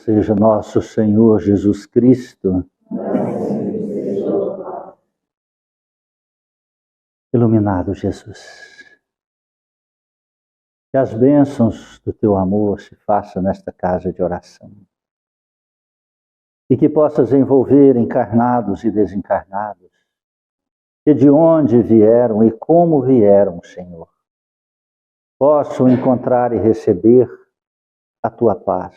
seja nosso Senhor Jesus Cristo. Iluminado Jesus, que as bênçãos do teu amor se façam nesta casa de oração. E que possas envolver encarnados e desencarnados, que de onde vieram e como vieram, Senhor, possam encontrar e receber a tua paz,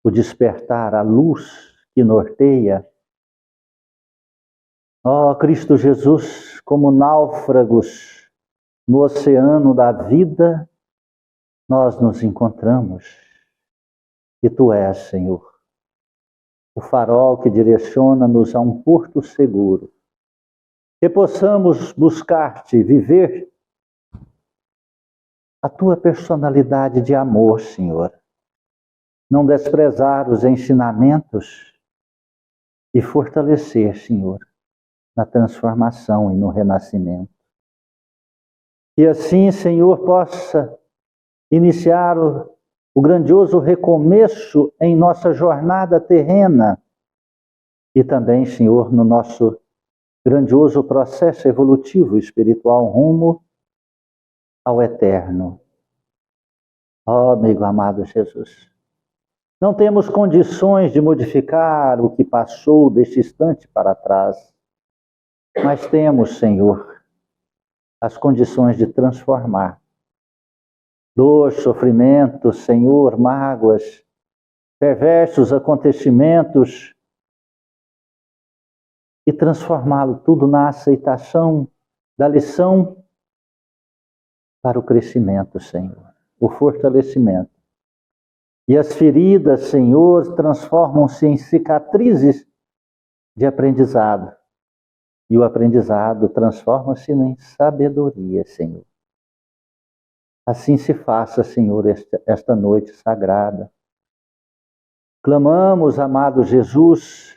o despertar, a luz que norteia. Ó Cristo Jesus, como náufragos no oceano da vida, nós nos encontramos. E tu és, Senhor, o farol que direciona-nos a um porto seguro. Que possamos buscar-te, viver a tua personalidade de amor, Senhor. Não desprezar os ensinamentos e fortalecer, Senhor, na transformação e no renascimento. E assim, Senhor, possa iniciar o grandioso recomeço em nossa jornada terrena e também, Senhor, no nosso grandioso processo evolutivo espiritual rumo ao eterno. Ó, amigo amado Jesus, não temos condições de modificar o que passou deste instante para trás, mas temos, Senhor, as condições de transformar dor, sofrimento, Senhor, mágoas, perversos acontecimentos e transformá-lo tudo na aceitação da lição para o crescimento, Senhor, o fortalecimento. E as feridas, Senhor, transformam-se em cicatrizes de aprendizado. E o aprendizado transforma-se em sabedoria, Senhor. Assim se faça, Senhor, esta noite sagrada. Clamamos, amado Jesus,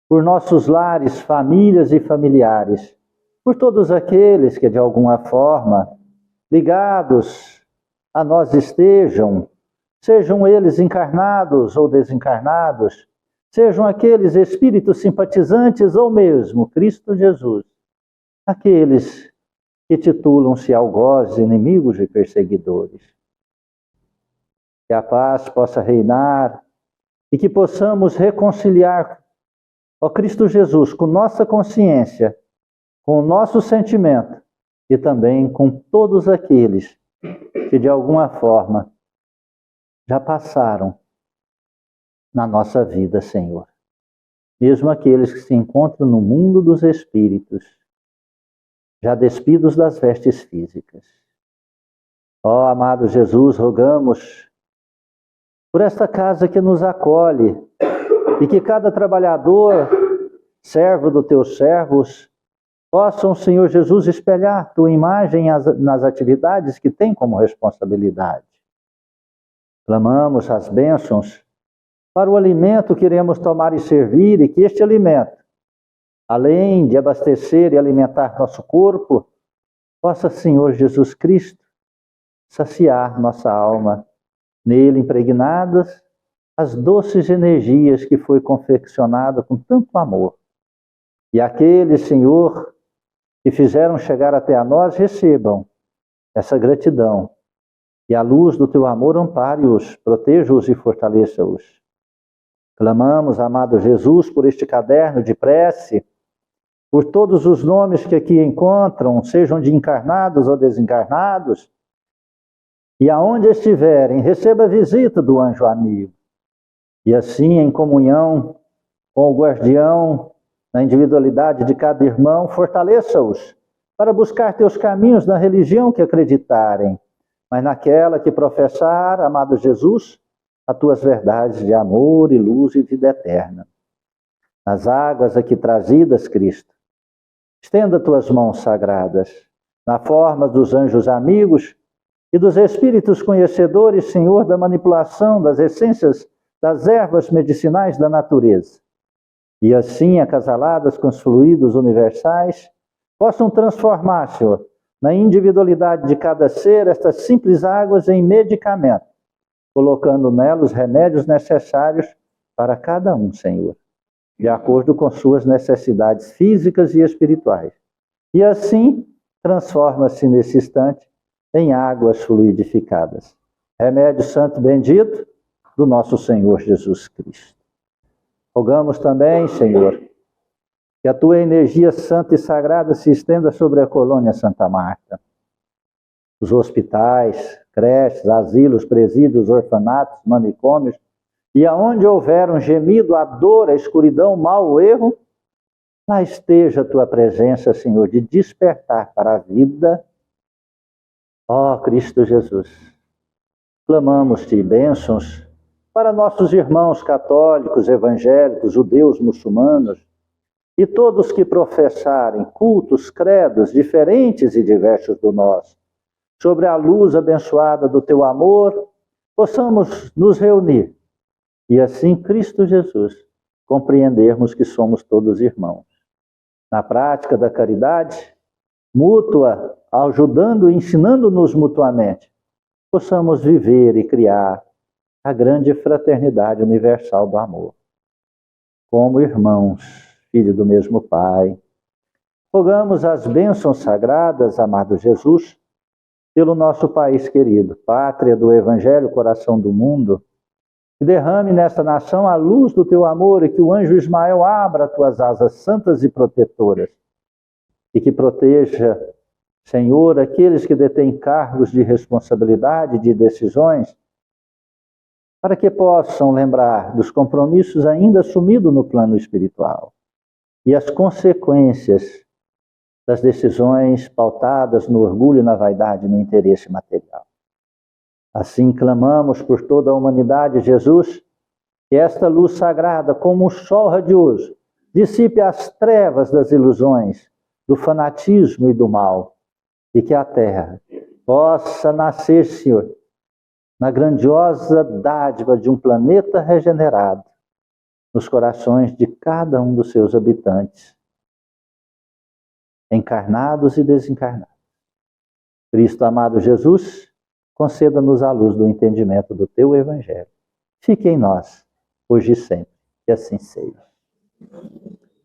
por nossos lares, famílias e familiares, por todos aqueles que de alguma forma ligados a nós estejam, sejam eles encarnados ou desencarnados, sejam aqueles espíritos simpatizantes ou mesmo Cristo Jesus, aqueles que titulam-se algozes, inimigos e perseguidores. Que a paz possa reinar e que possamos reconciliar, ó Cristo Jesus, com nossa consciência, com o nosso sentimento e também com todos aqueles que de alguma forma já passaram na nossa vida, Senhor. Mesmo aqueles que se encontram no mundo dos espíritos, já despidos das vestes físicas. Ó amado Jesus, rogamos por esta casa que nos acolhe e que cada trabalhador, servo dos teus servos, possam, Senhor Jesus, espelhar tua imagem nas atividades que tem como responsabilidade. Clamamos as bênçãos para o alimento que iremos tomar e servir, e que este alimento, além de abastecer e alimentar nosso corpo, possa, Senhor Jesus Cristo, saciar nossa alma, nele impregnadas as doces energias que foi confeccionada com tanto amor. E aqueles, Senhor, que fizeram chegar até a nós, recebam essa gratidão. E a luz do teu amor ampare-os, proteja-os e fortaleça-os. Clamamos, amado Jesus, por este caderno de prece, por todos os nomes que aqui encontram, sejam de encarnados ou desencarnados, e aonde estiverem, receba a visita do anjo amigo. E assim, em comunhão com o guardião, na individualidade de cada irmão, fortaleça-os para buscar teus caminhos na religião que acreditarem, mas naquela que professar, amado Jesus, as tuas verdades de amor e luz e vida eterna. Nas águas aqui trazidas, Cristo, estenda tuas mãos sagradas, na forma dos anjos amigos e dos espíritos conhecedores, Senhor, da manipulação das essências das ervas medicinais da natureza. E assim, acasaladas com os fluidos universais, possam transformar, Senhor, na individualidade de cada ser, estas simples águas em medicamento, colocando nela os remédios necessários para cada um, Senhor, de acordo com suas necessidades físicas e espirituais. E assim, transforma-se nesse instante em águas fluidificadas. Remédio santo bendito do nosso Senhor Jesus Cristo. Rogamos também, Senhor, que a tua energia santa e sagrada se estenda sobre a colônia Santa Marta, os hospitais, creches, asilos, presídios, orfanatos, manicômios, e aonde houver um gemido, a dor, a escuridão, o mal, o erro, lá esteja a tua presença, Senhor, de despertar para a vida. Ó Cristo Jesus, clamamos-te bênçãos para nossos irmãos católicos, evangélicos, judeus, muçulmanos, e todos que professarem cultos, credos diferentes e diversos do nosso. Sobre a luz abençoada do teu amor, possamos nos reunir e assim, Cristo Jesus, compreendermos que somos todos irmãos. Na prática da caridade mútua, ajudando e ensinando-nos mutuamente, possamos viver e criar a grande fraternidade universal do amor. Como irmãos, filhos do mesmo Pai, rogamos as bênçãos sagradas, amado Jesus, pelo nosso país querido, pátria do Evangelho, coração do mundo, que derrame nesta nação a luz do teu amor e que o anjo Ismael abra tuas asas santas e protetoras e que proteja, Senhor, aqueles que detêm cargos de responsabilidade, de decisões, para que possam lembrar dos compromissos ainda assumidos no plano espiritual e as consequências das decisões pautadas no orgulho, na vaidade e no interesse material. Assim clamamos por toda a humanidade, Jesus, que esta luz sagrada, como um sol radioso, dissipe as trevas das ilusões, do fanatismo e do mal, e que a terra possa nascer, Senhor, na grandiosa dádiva de um planeta regenerado, nos corações de cada um dos seus habitantes, encarnados e desencarnados. Cristo amado Jesus, conceda-nos a luz do entendimento do teu Evangelho. Fique em nós, hoje e sempre, que assim seja.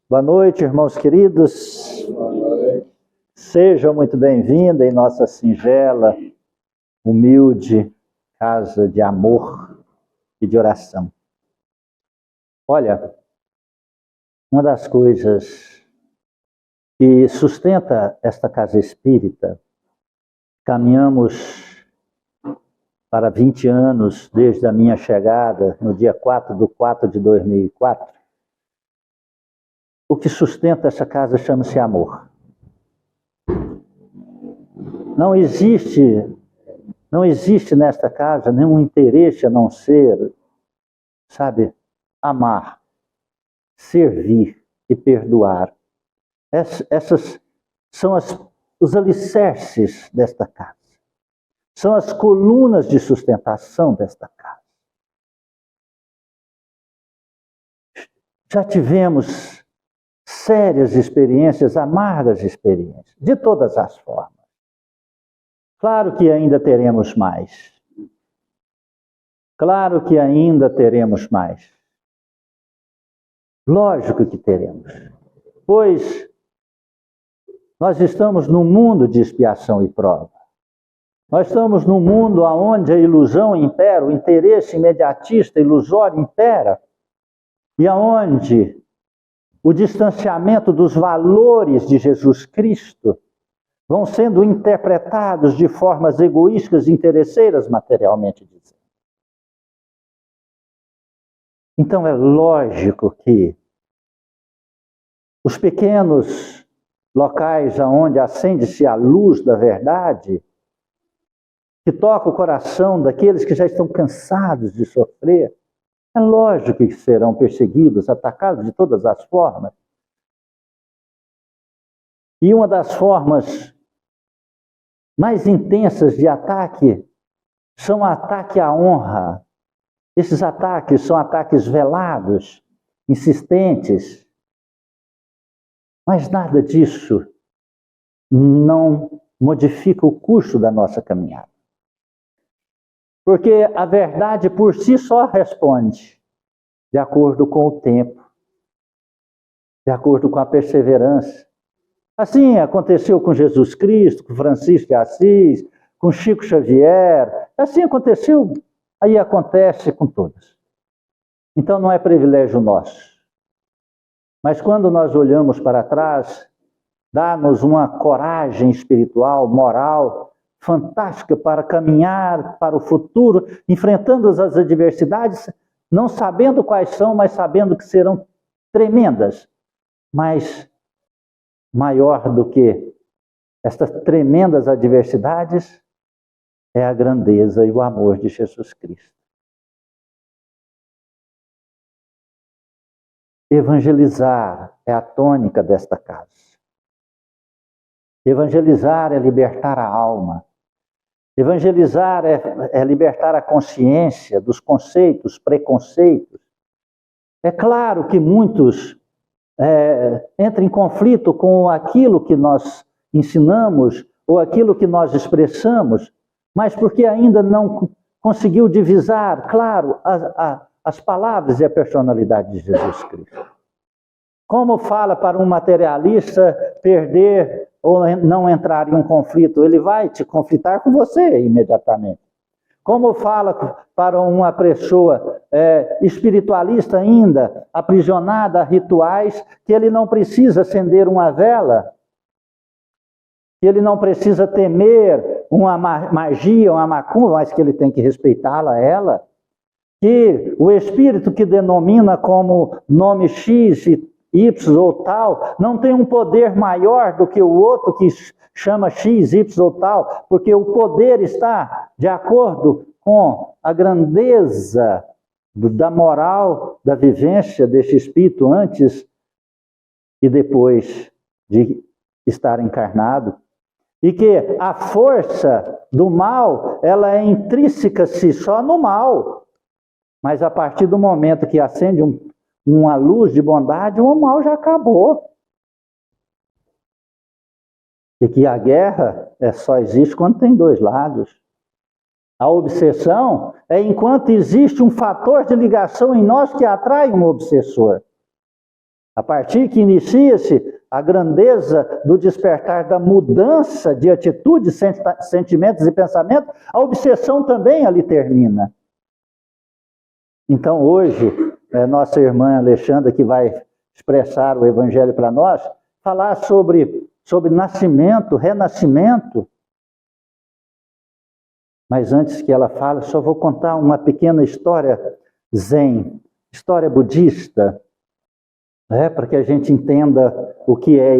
Boa noite, irmãos queridos. Sejam muito bem-vindos em nossa singela, humilde casa de amor e de oração. Olha, uma das coisas que sustenta esta casa espírita, caminhamos para 20 anos desde a minha chegada, no dia 4/4/2004. O que sustenta essa casa chama-se amor. Não existe nesta casa nenhum interesse a não ser, amar, servir e perdoar. Essas são os alicerces desta casa. São as colunas de sustentação desta casa. Já tivemos sérias experiências, amargas experiências, de todas as formas. Claro que ainda teremos mais. Claro que ainda teremos mais. Lógico que teremos. Pois nós estamos num mundo de expiação e prova. Nós estamos num mundo onde a ilusão impera, o interesse imediatista, ilusório impera, e aonde o distanciamento dos valores de Jesus Cristo vão sendo interpretados de formas egoístas e interesseiras, materialmente dizendo. Então é lógico que os pequenos locais onde acende-se a luz da verdade, que toca o coração daqueles que já estão cansados de sofrer, é lógico que serão perseguidos, atacados de todas as formas. E uma das formas mais intensas de ataque são o ataque à honra. Esses ataques são ataques velados, insistentes. Mas nada disso não modifica o curso da nossa caminhada. Porque a verdade por si só responde de acordo com o tempo, de acordo com a perseverança. Assim aconteceu com Jesus Cristo, com Francisco de Assis, com Chico Xavier. Assim aconteceu, aí acontece com todos. Então não é privilégio nosso. Mas quando nós olhamos para trás, dá-nos uma coragem espiritual, moral, fantástica para caminhar para o futuro, enfrentando as adversidades, não sabendo quais são, mas sabendo que serão tremendas. Mas maior do que estas tremendas adversidades é a grandeza e o amor de Jesus Cristo. Evangelizar é a tônica desta casa. Evangelizar é libertar a alma. Evangelizar é libertar a consciência dos conceitos, preconceitos. É claro que muitos entram em conflito com aquilo que nós ensinamos ou aquilo que nós expressamos, mas porque ainda não conseguiu divisar, claro, as palavras e a personalidade de Jesus Cristo. Como fala para um materialista perder ou não entrar em um conflito? Ele vai te conflitar com você imediatamente. Como fala para uma pessoa espiritualista ainda, aprisionada a rituais, que ele não precisa acender uma vela, que ele não precisa temer uma magia, uma macumba, mas que ele tem que respeitá-la, ela, que o espírito que denomina como nome X e Y ou tal, não tem um poder maior do que o outro que chama X, Y ou tal, porque o poder está de acordo com a grandeza da moral, da vivência deste espírito antes e depois de estar encarnado. E que a força do mal, ela é intrínseca-se só no mal. Mas a partir do momento que acende uma luz de bondade, o mal já acabou. E que a guerra só existe quando tem dois lados. A obsessão é enquanto existe um fator de ligação em nós que atrai um obsessor. A partir que inicia-se a grandeza do despertar da mudança de atitudes, sentimentos e pensamentos, a obsessão também ali termina. Então hoje, nossa irmã Alexandra, que vai expressar o Evangelho para nós, falar sobre nascimento, renascimento. Mas antes que ela fale, só vou contar uma pequena história zen, história budista, para que a gente entenda o que é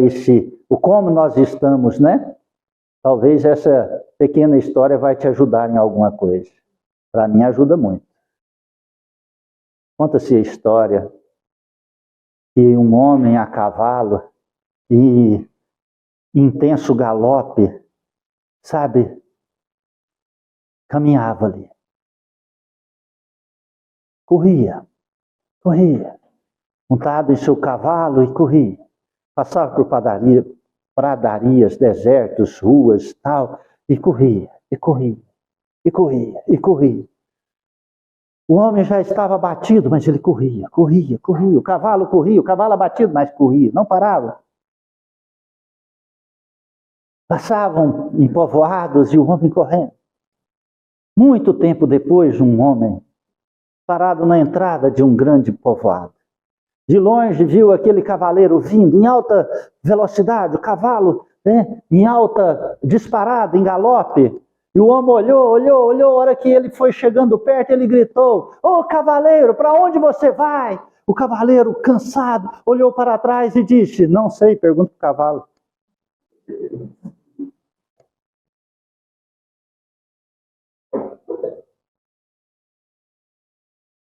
o como nós estamos, né? Talvez essa pequena história vai te ajudar em alguma coisa. Para mim ajuda muito. Conta-se a história que um homem a cavalo e intenso galope, sabe, caminhava ali. Corria, montado em seu cavalo e corria. Passava por pradarias, desertos, ruas, tal, e corria. O homem já estava abatido, mas ele corria. O cavalo corria, o cavalo abatido, mas corria, não parava. Passavam em povoados e o homem correndo. Muito tempo depois, um homem parado na entrada de um grande povoado. De longe viu aquele cavaleiro vindo em alta velocidade, o cavalo em alta disparada, em galope. E o homem olhou, a hora que ele foi chegando perto, ele gritou: "Ô cavaleiro, para onde você vai?" O cavaleiro, cansado, olhou para trás e disse: "Não sei, pergunta para o cavalo."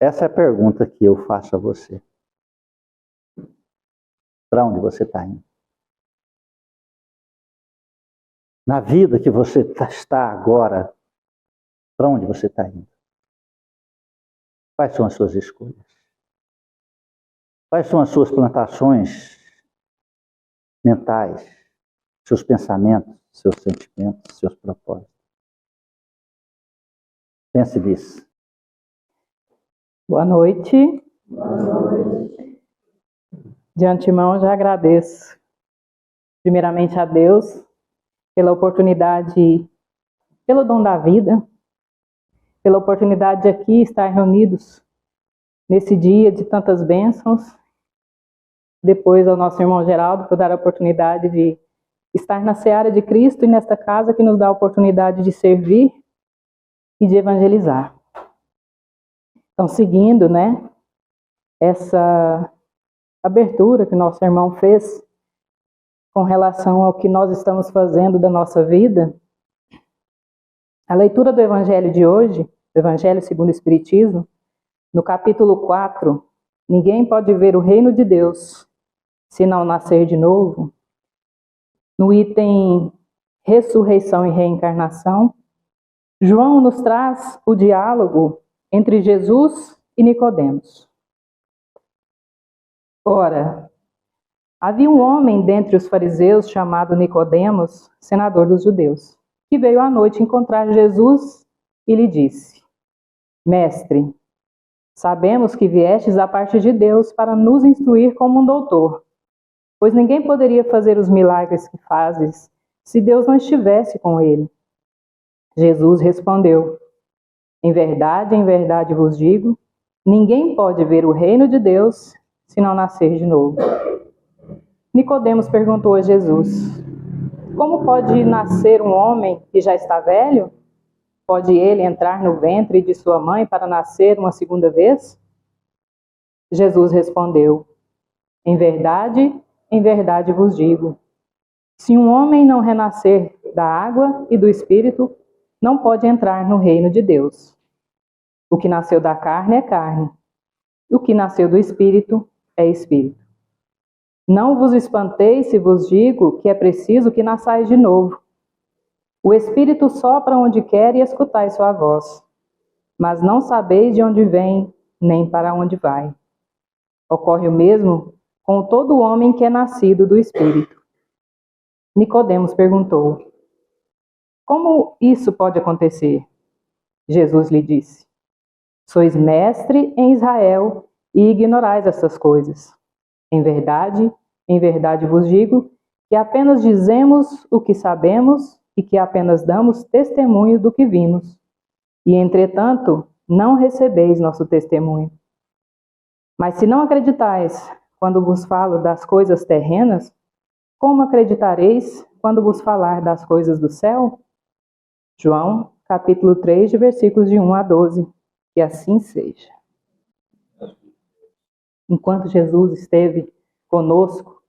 Essa é a pergunta que eu faço a você. Para onde você está indo? Na vida que você está agora, para onde você está indo? Quais são as suas escolhas? Quais são as suas plantações mentais, seus pensamentos, seus sentimentos, seus propósitos? Pense nisso. Boa noite. De antemão, já agradeço, primeiramente a Deus, pela oportunidade, pelo dom da vida, pela oportunidade de aqui estar reunidos nesse dia de tantas bênçãos. Depois ao nosso irmão Geraldo por dar a oportunidade de estar na seara de Cristo e nesta casa que nos dá a oportunidade de servir e de evangelizar. Então, seguindo, essa abertura que nosso irmão fez com relação ao que nós estamos fazendo da nossa vida, a leitura do Evangelho de hoje, do Evangelho segundo o Espiritismo, no capítulo 4, ninguém pode ver o reino de Deus se não nascer de novo. No item ressurreição e reencarnação, João nos traz o diálogo entre Jesus e Nicodemos. Ora, havia um homem dentre os fariseus chamado Nicodemos, senador dos judeus, que veio à noite encontrar Jesus e lhe disse: Mestre, sabemos que viestes da parte de Deus para nos instruir como um doutor, pois ninguém poderia fazer os milagres que fazes se Deus não estivesse com ele. Jesus respondeu: em verdade vos digo, ninguém pode ver o reino de Deus se não nascer de novo. Nicodemos perguntou a Jesus: como pode nascer um homem que já está velho? Pode ele entrar no ventre de sua mãe para nascer uma segunda vez? Jesus respondeu: em verdade vos digo, se um homem não renascer da água e do Espírito, não pode entrar no reino de Deus. O que nasceu da carne é carne, e o que nasceu do Espírito é Espírito. Não vos espanteis se vos digo que é preciso que nasçais de novo. O Espírito sopra onde quer e escutais sua voz, mas não sabeis de onde vem, nem para onde vai. Ocorre o mesmo com todo homem que é nascido do Espírito. Nicodemos perguntou: como isso pode acontecer? Jesus lhe disse: sois mestre em Israel e ignorais essas coisas. Em verdade vos digo que apenas dizemos o que sabemos e que apenas damos testemunho do que vimos. E, entretanto, não recebeis nosso testemunho. Mas se não acreditais quando vos falo das coisas terrenas, como acreditareis quando vos falar das coisas do céu? João, capítulo 3, de versículos de 1 a 12. Que assim seja. Enquanto Jesus esteve conosco,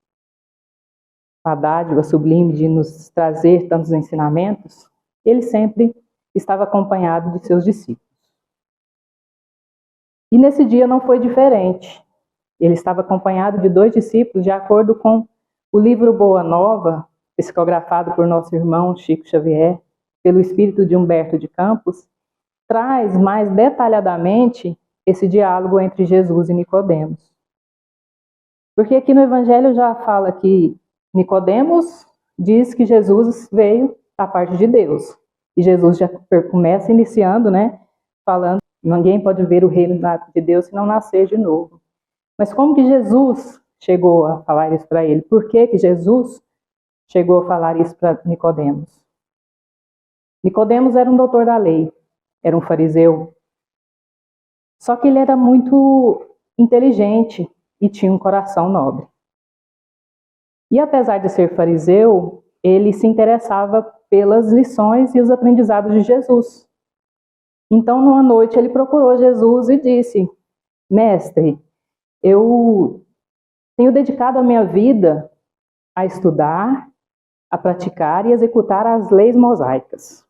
a dádiva sublime de nos trazer tantos ensinamentos, ele sempre estava acompanhado de seus discípulos. E nesse dia não foi diferente. Ele estava acompanhado de 2 discípulos, de acordo com o livro Boa Nova, psicografado por nosso irmão Chico Xavier, pelo espírito de Humberto de Campos, traz mais detalhadamente esse diálogo entre Jesus e Nicodemos. Porque aqui no Evangelho já fala que Nicodemos diz que Jesus veio da parte de Deus. E Jesus já começa iniciando, falando que ninguém pode ver o reino de Deus se não nascer de novo. Mas como que Jesus chegou a falar isso para ele? Por que Jesus chegou a falar isso para Nicodemos? Nicodemos era um doutor da lei, era um fariseu. Só que ele era muito inteligente e tinha um coração nobre. E apesar de ser fariseu, ele se interessava pelas lições e os aprendizados de Jesus. Então, numa noite, ele procurou Jesus e disse: Mestre, eu tenho dedicado a minha vida a estudar, a praticar e executar as leis mosaicas.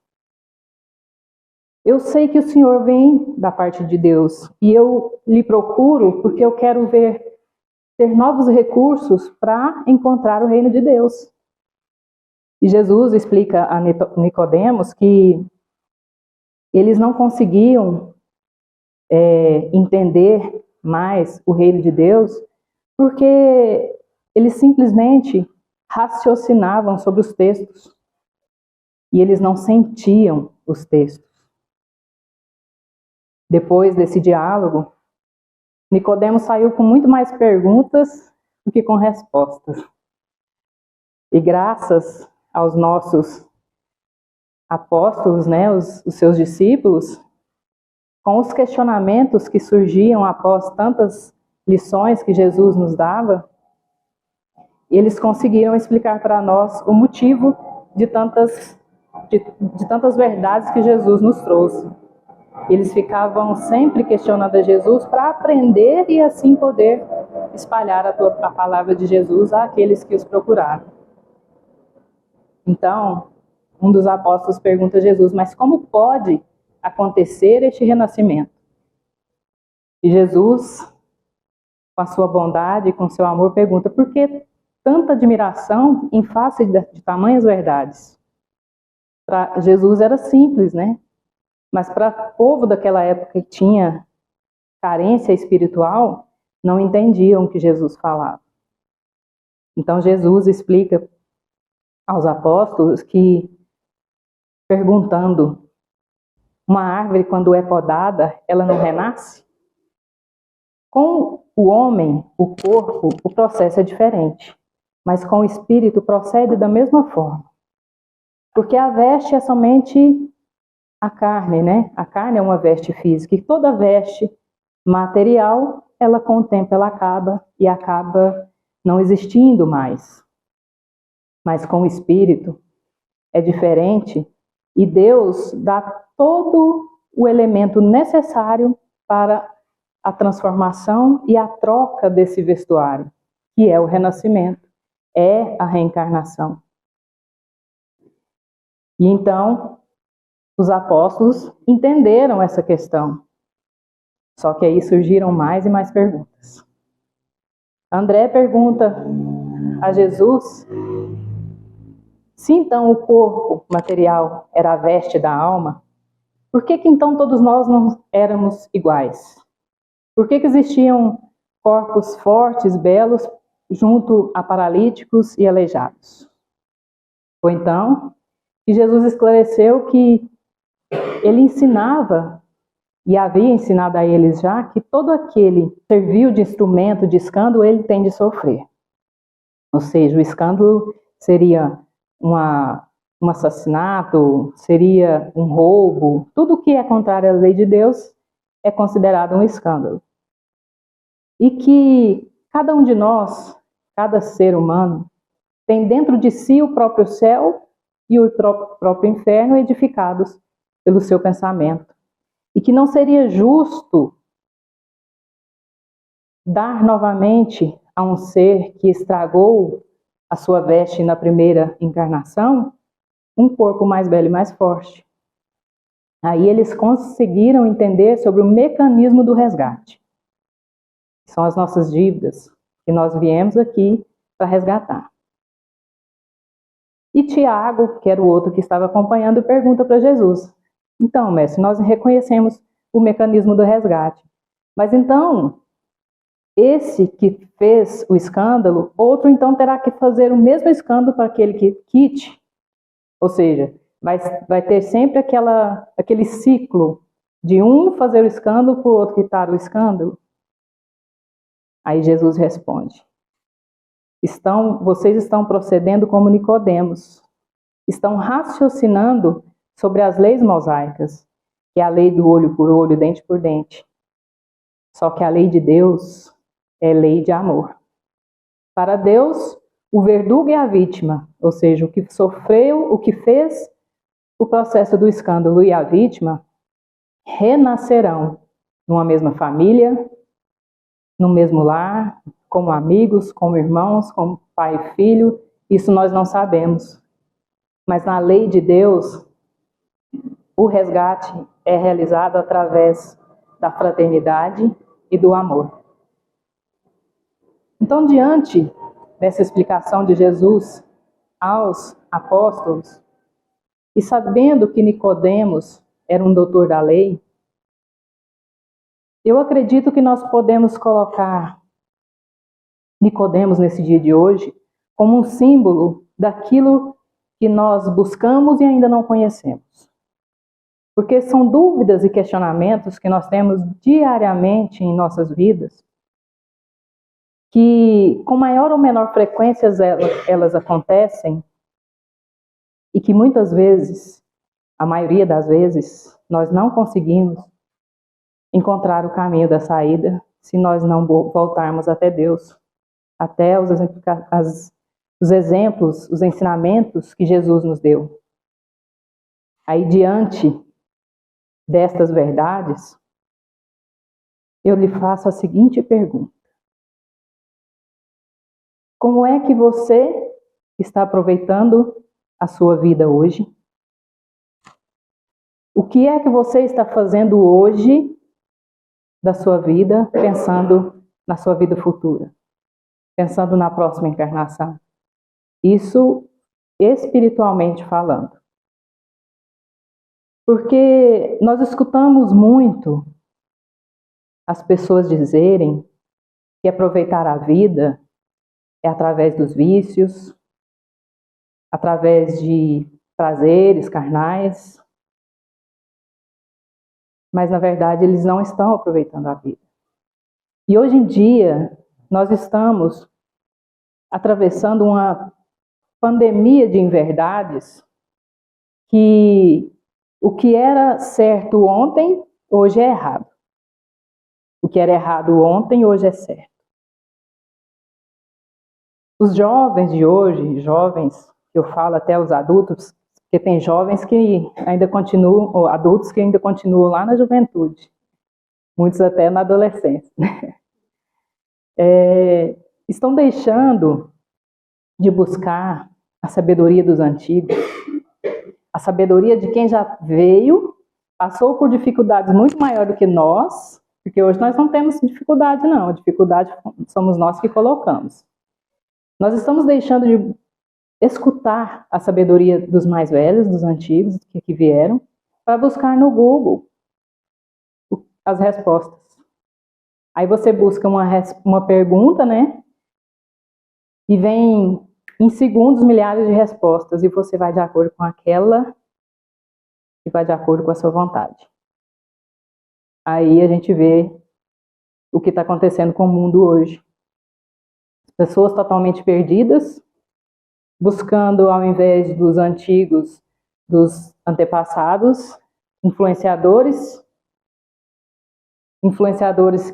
Eu sei que o Senhor vem da parte de Deus e eu lhe procuro porque eu quero ter novos recursos para encontrar o reino de Deus. E Jesus explica a Nicodemos que eles não conseguiam entender mais o reino de Deus porque eles simplesmente raciocinavam sobre os textos e eles não sentiam os textos. Depois desse diálogo, Nicodemos saiu com muito mais perguntas do que com respostas. E graças aos nossos apóstolos, né, os seus discípulos, com os questionamentos que surgiam após tantas lições que Jesus nos dava, eles conseguiram explicar para nós o motivo de tantas verdades que Jesus nos trouxe. Eles ficavam sempre questionando a Jesus para aprender e assim poder espalhar a palavra de Jesus àqueles que os procuraram. Então, um dos apóstolos pergunta a Jesus, mas como pode acontecer este renascimento? E Jesus, com a sua bondade e com o seu amor, pergunta, por que tanta admiração em face de tamanhas verdades? Para Jesus era simples, né? Mas para o povo daquela época que tinha carência espiritual, não entendiam o que Jesus falava. Então Jesus explica aos apóstolos que, perguntando, uma árvore quando é podada, ela não renasce? Com o homem, o corpo, o processo é diferente, mas com o espírito procede da mesma forma. Porque a veste é somente a carne, né? A carne é uma veste física, e toda veste material, ela com o tempo ela acaba e acaba não existindo mais. Mas com o espírito é diferente e Deus dá todo o elemento necessário para a transformação e a troca desse vestuário, que é o renascimento, é a reencarnação. E então, os apóstolos entenderam essa questão. Só que aí surgiram mais e mais perguntas. André pergunta a Jesus se então o corpo material era a veste da alma, por que então todos nós não éramos iguais? Por que existiam corpos fortes, belos, junto a paralíticos e aleijados? Foi então que Jesus esclareceu que ele ensinava, e havia ensinado a eles já, que todo aquele que serviu de instrumento de escândalo, ele tem de sofrer. Ou seja, o escândalo seria um assassinato, seria um roubo, tudo que é contrário à lei de Deus é considerado um escândalo. E que cada um de nós, cada ser humano, tem dentro de si o próprio céu e o próprio inferno edificados pelo seu pensamento. E que não seria justo dar novamente a um ser que estragou a sua veste na primeira encarnação um corpo mais belo e mais forte. Aí eles conseguiram entender sobre o mecanismo do resgate. São as nossas dívidas que nós viemos aqui para resgatar. E Tiago, que era o outro que estava acompanhando, pergunta para Jesus, então, mestre, nós reconhecemos o mecanismo do resgate, mas então, esse que fez o escândalo, outro então terá que fazer o mesmo escândalo para aquele que quite, ou seja, vai ter sempre aquele ciclo de um fazer o escândalo para o outro quitar o escândalo. Aí Jesus responde, vocês estão procedendo como Nicodemos, estão raciocinando sobre as leis mosaicas, que é a lei do olho por olho, dente por dente. Só que a lei de Deus é lei de amor. Para Deus, o verdugo é a vítima, ou seja, o que sofreu, o que fez o processo do escândalo e a vítima, renascerão numa mesma família, no mesmo lar, como amigos, como irmãos, como pai e filho. Isso nós não sabemos. Mas na lei de Deus, o resgate é realizado através da fraternidade e do amor. Então, diante dessa explicação de Jesus aos apóstolos, e sabendo que Nicodemos era um doutor da lei, eu acredito que nós podemos colocar Nicodemos nesse dia de hoje como um símbolo daquilo que nós buscamos e ainda não conhecemos. Porque são dúvidas e questionamentos que nós temos diariamente em nossas vidas, que com maior ou menor frequência elas acontecem e que muitas vezes, a maioria das vezes, nós não conseguimos encontrar o caminho da saída se nós não voltarmos até Deus, até os exemplos, os ensinamentos que Jesus nos deu. Aí, diante destas verdades, eu lhe faço a seguinte pergunta: como é que você está aproveitando a sua vida hoje? O que é que você está fazendo hoje da sua vida, pensando na sua vida futura, pensando na próxima encarnação? Isso espiritualmente falando. Porque nós escutamos muito as pessoas dizerem que aproveitar a vida é através dos vícios, através de prazeres carnais, mas na verdade eles não estão aproveitando a vida. E hoje em dia nós estamos atravessando uma pandemia de inverdades que o que era certo ontem, hoje é errado. O que era errado ontem, hoje é certo. Os jovens de hoje, jovens, eu falo até os adultos, porque tem jovens que ainda continuam, ou adultos que ainda continuam lá na juventude, muitos até na adolescência. Estão deixando de buscar a sabedoria dos antigos, a sabedoria de quem já veio, passou por dificuldades muito maiores do que nós, porque hoje nós não temos dificuldade não, a dificuldade somos nós que colocamos. Nós estamos deixando de escutar a sabedoria dos mais velhos, dos antigos, que vieram, para buscar no Google as respostas. Aí você busca uma pergunta, né? E vem em segundos milhares de respostas, e você vai de acordo com aquela e vai de acordo com a sua vontade. Aí a gente vê o que está acontecendo com o mundo hoje. Pessoas totalmente perdidas, buscando, ao invés dos antigos, dos antepassados, influenciadores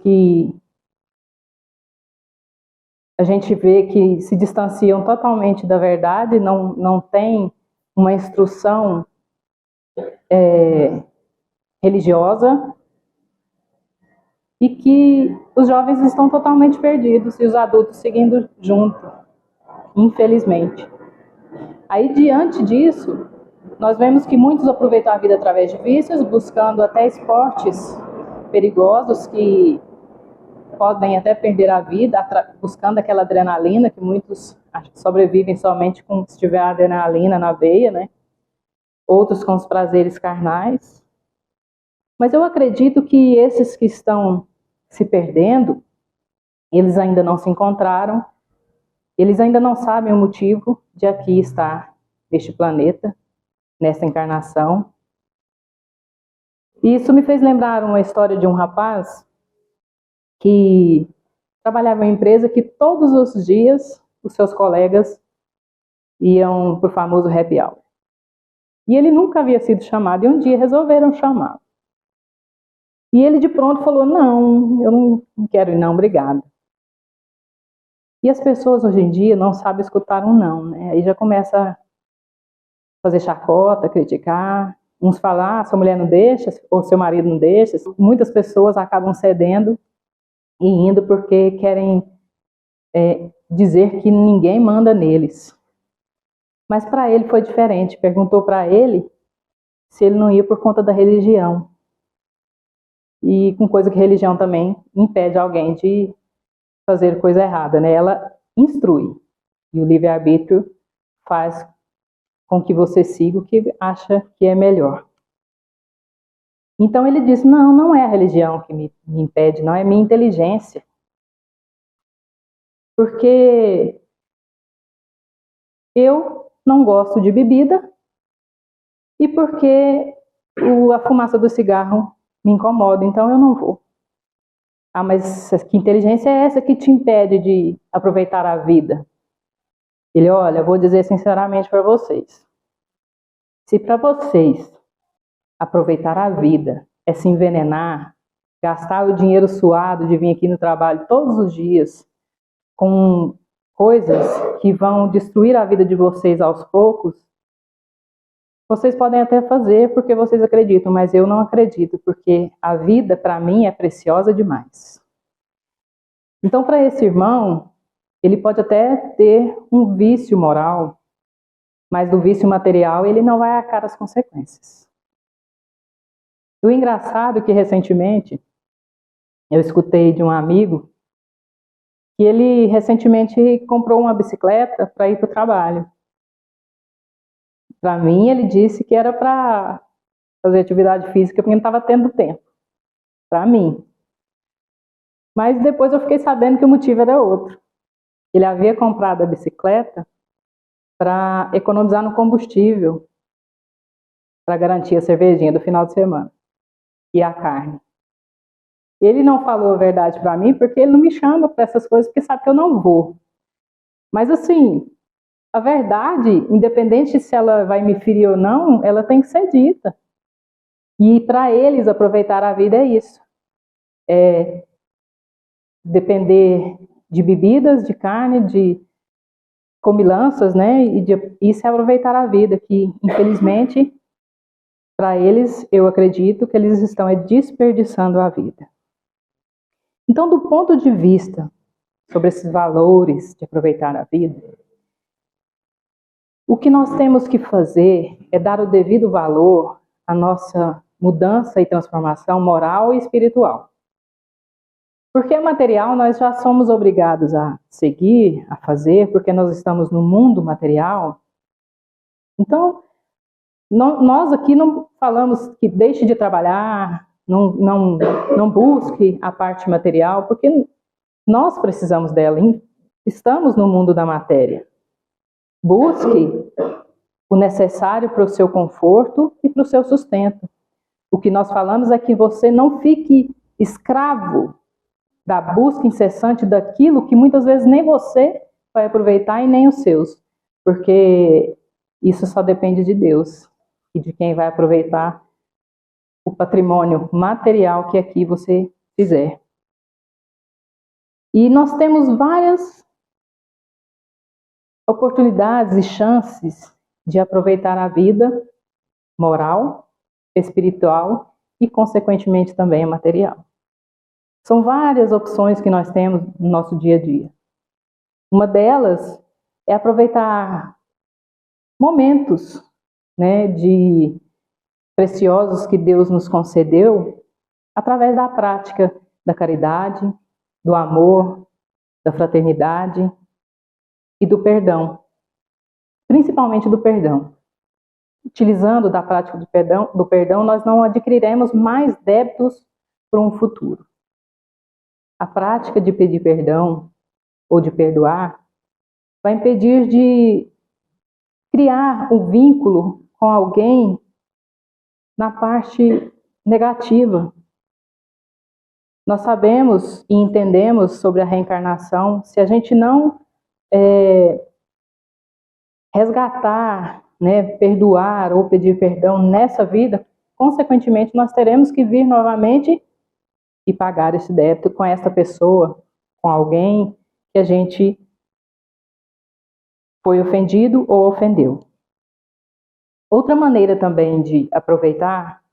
que a gente vê que se distanciam totalmente da verdade, não tem uma instrução religiosa, e que os jovens estão totalmente perdidos e os adultos seguindo junto, infelizmente. Aí, diante disso, nós vemos que muitos aproveitam a vida através de vícios, buscando até esportes perigosos que podem até perder a vida, buscando aquela adrenalina, que muitos sobrevivem somente se tiver adrenalina na veia, né? Outros com os prazeres carnais. Mas eu acredito que esses que estão se perdendo, eles ainda não se encontraram, eles ainda não sabem o motivo de aqui estar neste planeta, nessa encarnação. E isso me fez lembrar uma história de um rapaz que trabalhava em uma empresa que todos os dias os seus colegas iam para o famoso happy hour. E ele nunca havia sido chamado, e um dia resolveram chamá-lo. E ele de pronto falou: não, eu não quero ir não, obrigado. E as pessoas hoje em dia não sabem escutar um não, né? Aí já começa a fazer chacota, criticar. Uns falam: sua mulher não deixa, ou seu marido não deixa. Muitas pessoas acabam cedendo e indo porque querem dizer que ninguém manda neles. Mas para ele foi diferente. Perguntou para ele se ele não ia por conta da religião. E com coisa que religião também impede alguém de fazer coisa errada, né? Ela instrui. E o livre-arbítrio faz com que você siga o que acha que é melhor. Então ele disse: não é a religião que me impede, não é minha inteligência. Porque eu não gosto de bebida e porque a fumaça do cigarro me incomoda, então eu não vou. Ah, mas que inteligência é essa que te impede de aproveitar a vida? Ele, olha, eu vou dizer sinceramente para vocês. Se para vocês aproveitar a vida é se envenenar, gastar o dinheiro suado de vir aqui no trabalho todos os dias com coisas que vão destruir a vida de vocês aos poucos, vocês podem até fazer porque vocês acreditam, mas eu não acredito, porque a vida para mim é preciosa demais. Então, para esse irmão, ele pode até ter um vício moral, mas do vício material ele não vai arcar as consequências. O engraçado é que recentemente eu escutei de um amigo que ele recentemente comprou uma bicicleta para ir para o trabalho. Para mim, ele disse que era para fazer atividade física porque não estava tendo tempo. Para mim. Mas depois eu fiquei sabendo que o motivo era outro. Ele havia comprado a bicicleta para economizar no combustível, para garantir a cervejinha do final de semana e a carne. Ele não falou a verdade para mim porque ele não me chama para essas coisas porque sabe que eu não vou. Mas assim, a verdade, independente se ela vai me ferir ou não, ela tem que ser dita. E para eles aproveitar a vida é isso. É depender de bebidas, de carne, de comilanças, né? Isso é aproveitar a vida, que infelizmente para eles, eu acredito que eles estão desperdiçando a vida. Então, do ponto de vista sobre esses valores de aproveitar a vida, o que nós temos que fazer é dar o devido valor à nossa mudança e transformação moral e espiritual. Porque a material nós já somos obrigados a seguir, a fazer, porque nós estamos no mundo material. Então, nós aqui não falamos que deixe de trabalhar, não busque a parte material, porque nós precisamos dela, estamos no mundo da matéria. Busque o necessário para o seu conforto e para o seu sustento. O que nós falamos é que você não fique escravo da busca incessante daquilo que muitas vezes nem você vai aproveitar e nem os seus, porque isso só depende de Deus e de quem vai aproveitar o patrimônio material que aqui você fizer. E nós temos várias oportunidades e chances de aproveitar a vida moral, espiritual e, consequentemente, também a material. São várias opções que nós temos no nosso dia a dia. Uma delas é aproveitar momentos, né, de preciosos que Deus nos concedeu através da prática da caridade, do amor, da fraternidade e do perdão, principalmente do perdão. Utilizando da prática do perdão, nós não adquiriremos mais débitos para um futuro. A prática de pedir perdão ou de perdoar vai impedir de criar um vínculo com alguém na parte negativa. Nós sabemos e entendemos sobre a reencarnação, se a gente não resgatar, né, perdoar ou pedir perdão nessa vida, consequentemente nós teremos que vir novamente e pagar esse débito com essa pessoa, com alguém que a gente foi ofendido ou ofendeu. Outra maneira também de aproveitar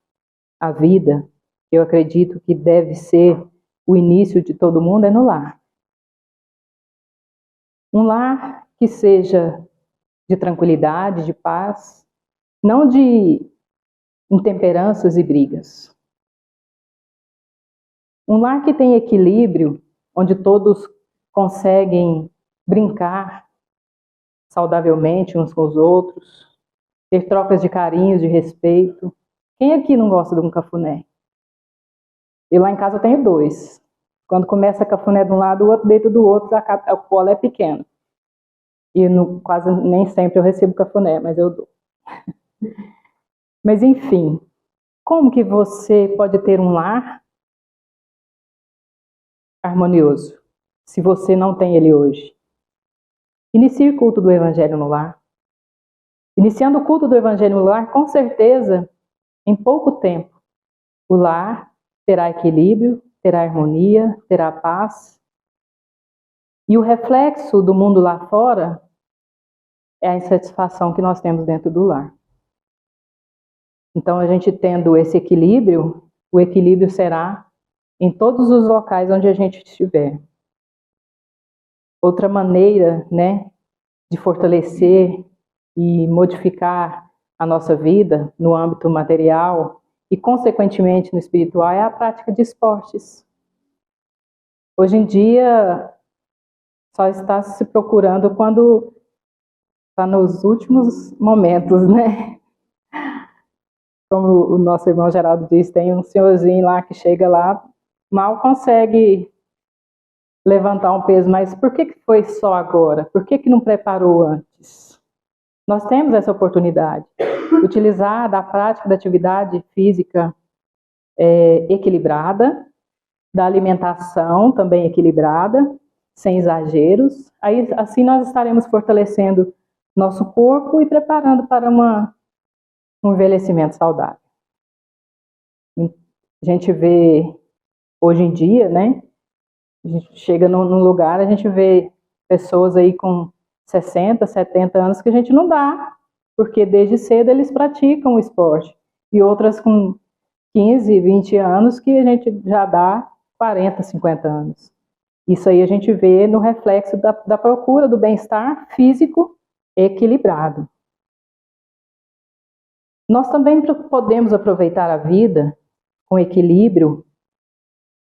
a vida, eu acredito que deve ser o início de todo mundo, é no lar. Um lar que seja de tranquilidade, de paz, não de intemperanças e brigas. Um lar que tem equilíbrio, onde todos conseguem brincar saudavelmente uns com os outros, ter trocas de carinhos, de respeito. Quem aqui não gosta de um cafuné? Eu lá em casa tenho 2. Quando começa cafuné de um lado, o outro deita do outro, o colo é pequeno. E quase nem sempre eu recebo cafuné, mas eu dou. Mas enfim, Como que você pode ter um lar harmonioso se você não tem ele hoje? Inicie o culto do Evangelho no lar. Iniciando o culto do Evangelho no lar, com certeza, em pouco tempo, o lar terá equilíbrio, terá harmonia, terá paz. E o reflexo do mundo lá fora é a insatisfação que nós temos dentro do lar. Então, a gente tendo esse equilíbrio, o equilíbrio será em todos os locais onde a gente estiver. Outra maneira, né, de fortalecer e modificar a nossa vida no âmbito material e, consequentemente, no espiritual, é a prática de esportes. Hoje em dia, só está se procurando quando está nos últimos momentos, né? Como o nosso irmão Geraldo diz, tem um senhorzinho lá que chega lá, mal consegue levantar um peso, mas por que foi só agora? Por que não preparou antes? Nós temos essa oportunidade. Utilizar da prática da atividade física equilibrada, da alimentação também equilibrada, sem exageros. Aí, assim nós estaremos fortalecendo nosso corpo e preparando para um envelhecimento saudável. A gente vê hoje em dia, né? A gente chega num lugar, a gente vê pessoas aí com 60, 70 anos que a gente não dá, porque desde cedo eles praticam o esporte. E outras com 15, 20 anos que a gente já dá 40, 50 anos. Isso aí a gente vê no reflexo da procura do bem-estar físico equilibrado. Nós também podemos aproveitar a vida com equilíbrio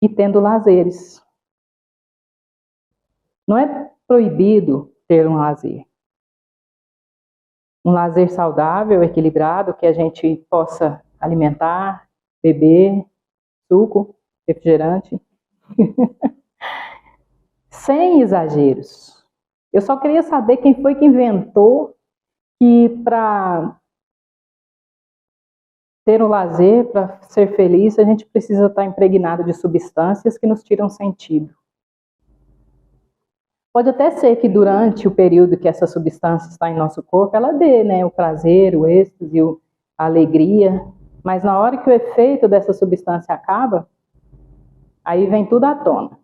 e tendo lazeres. Não é proibido ter um lazer. Um lazer saudável, equilibrado, que a gente possa alimentar, beber, suco, refrigerante, sem exageros. Eu só queria saber quem foi que inventou que para ter um lazer, para ser feliz, a gente precisa estar impregnado de substâncias que nos tiram sentido. Pode até ser que durante o período que essa substância está em nosso corpo, ela dê, né, o prazer, o êxtase, a alegria, mas na hora que o efeito dessa substância acaba, aí vem tudo à tona.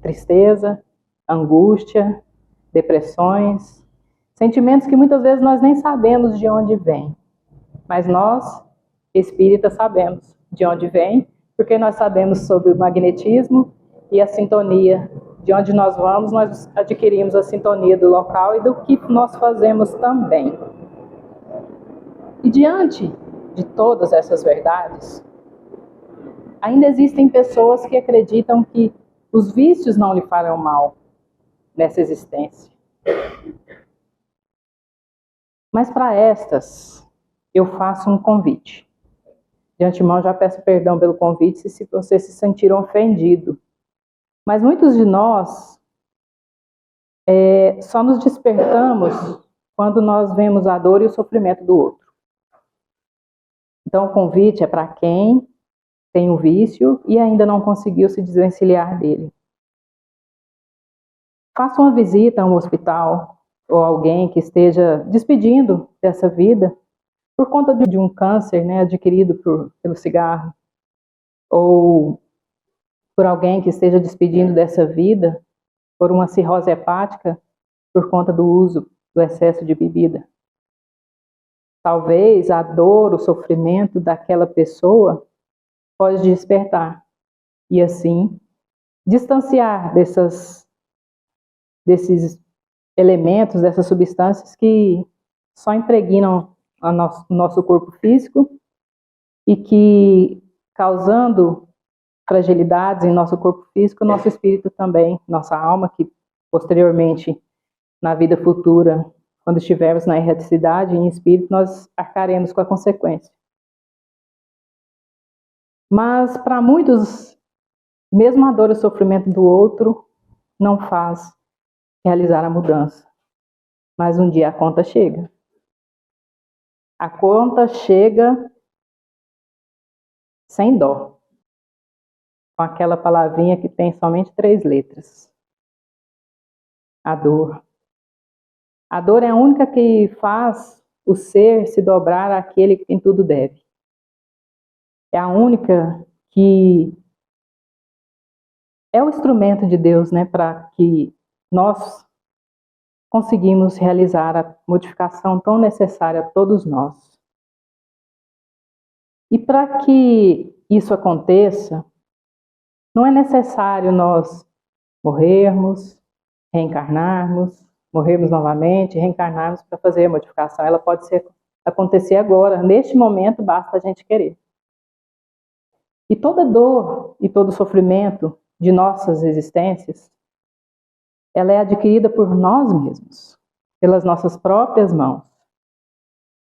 Tristeza, angústia, depressões, sentimentos que muitas vezes nós nem sabemos de onde vêm, mas nós, espíritas, sabemos de onde vem, porque nós sabemos sobre o magnetismo e a sintonia. De onde nós vamos, nós adquirimos a sintonia do local e do que nós fazemos também. E diante de todas essas verdades, ainda existem pessoas que acreditam que os vícios não lhe farão mal nessa existência. Mas para estas, eu faço um convite. De antemão, já peço perdão pelo convite se você se sentir ofendido. Mas muitos de nós só nos despertamos quando nós vemos a dor e o sofrimento do outro. Então, o convite é para quem tem um vício e ainda não conseguiu se desvencilhar dele. Faça uma visita a um hospital ou alguém que esteja despedindo dessa vida por conta de um câncer, né, adquirido pelo cigarro, ou por alguém que esteja despedindo dessa vida por uma cirrose hepática por conta do uso do excesso de bebida. Talvez a dor, o sofrimento daquela pessoa pode despertar e assim distanciar desses elementos, dessas substâncias que só impregnam o nosso corpo físico e que, causando fragilidades em nosso corpo físico, nosso espírito também, nossa alma, que posteriormente, na vida futura, quando estivermos na erraticidade em espírito, nós arcaremos com a consequência. Mas para muitos, mesmo a dor e o sofrimento do outro não faz realizar a mudança. Mas um dia a conta chega. A conta chega sem dó, com aquela palavrinha que tem somente 3 letras. A dor. A dor é a única que faz o ser se dobrar àquele que em tudo deve. É a única que é o instrumento de Deus, né, para que nós conseguimos realizar a modificação tão necessária a todos nós. E para que isso aconteça, não é necessário nós morrermos, reencarnarmos, morrermos novamente, reencarnarmos para fazer a modificação. Ela pode acontecer agora, neste momento, basta a gente querer. E toda dor e todo sofrimento de nossas existências, ela é adquirida por nós mesmos, pelas nossas próprias mãos.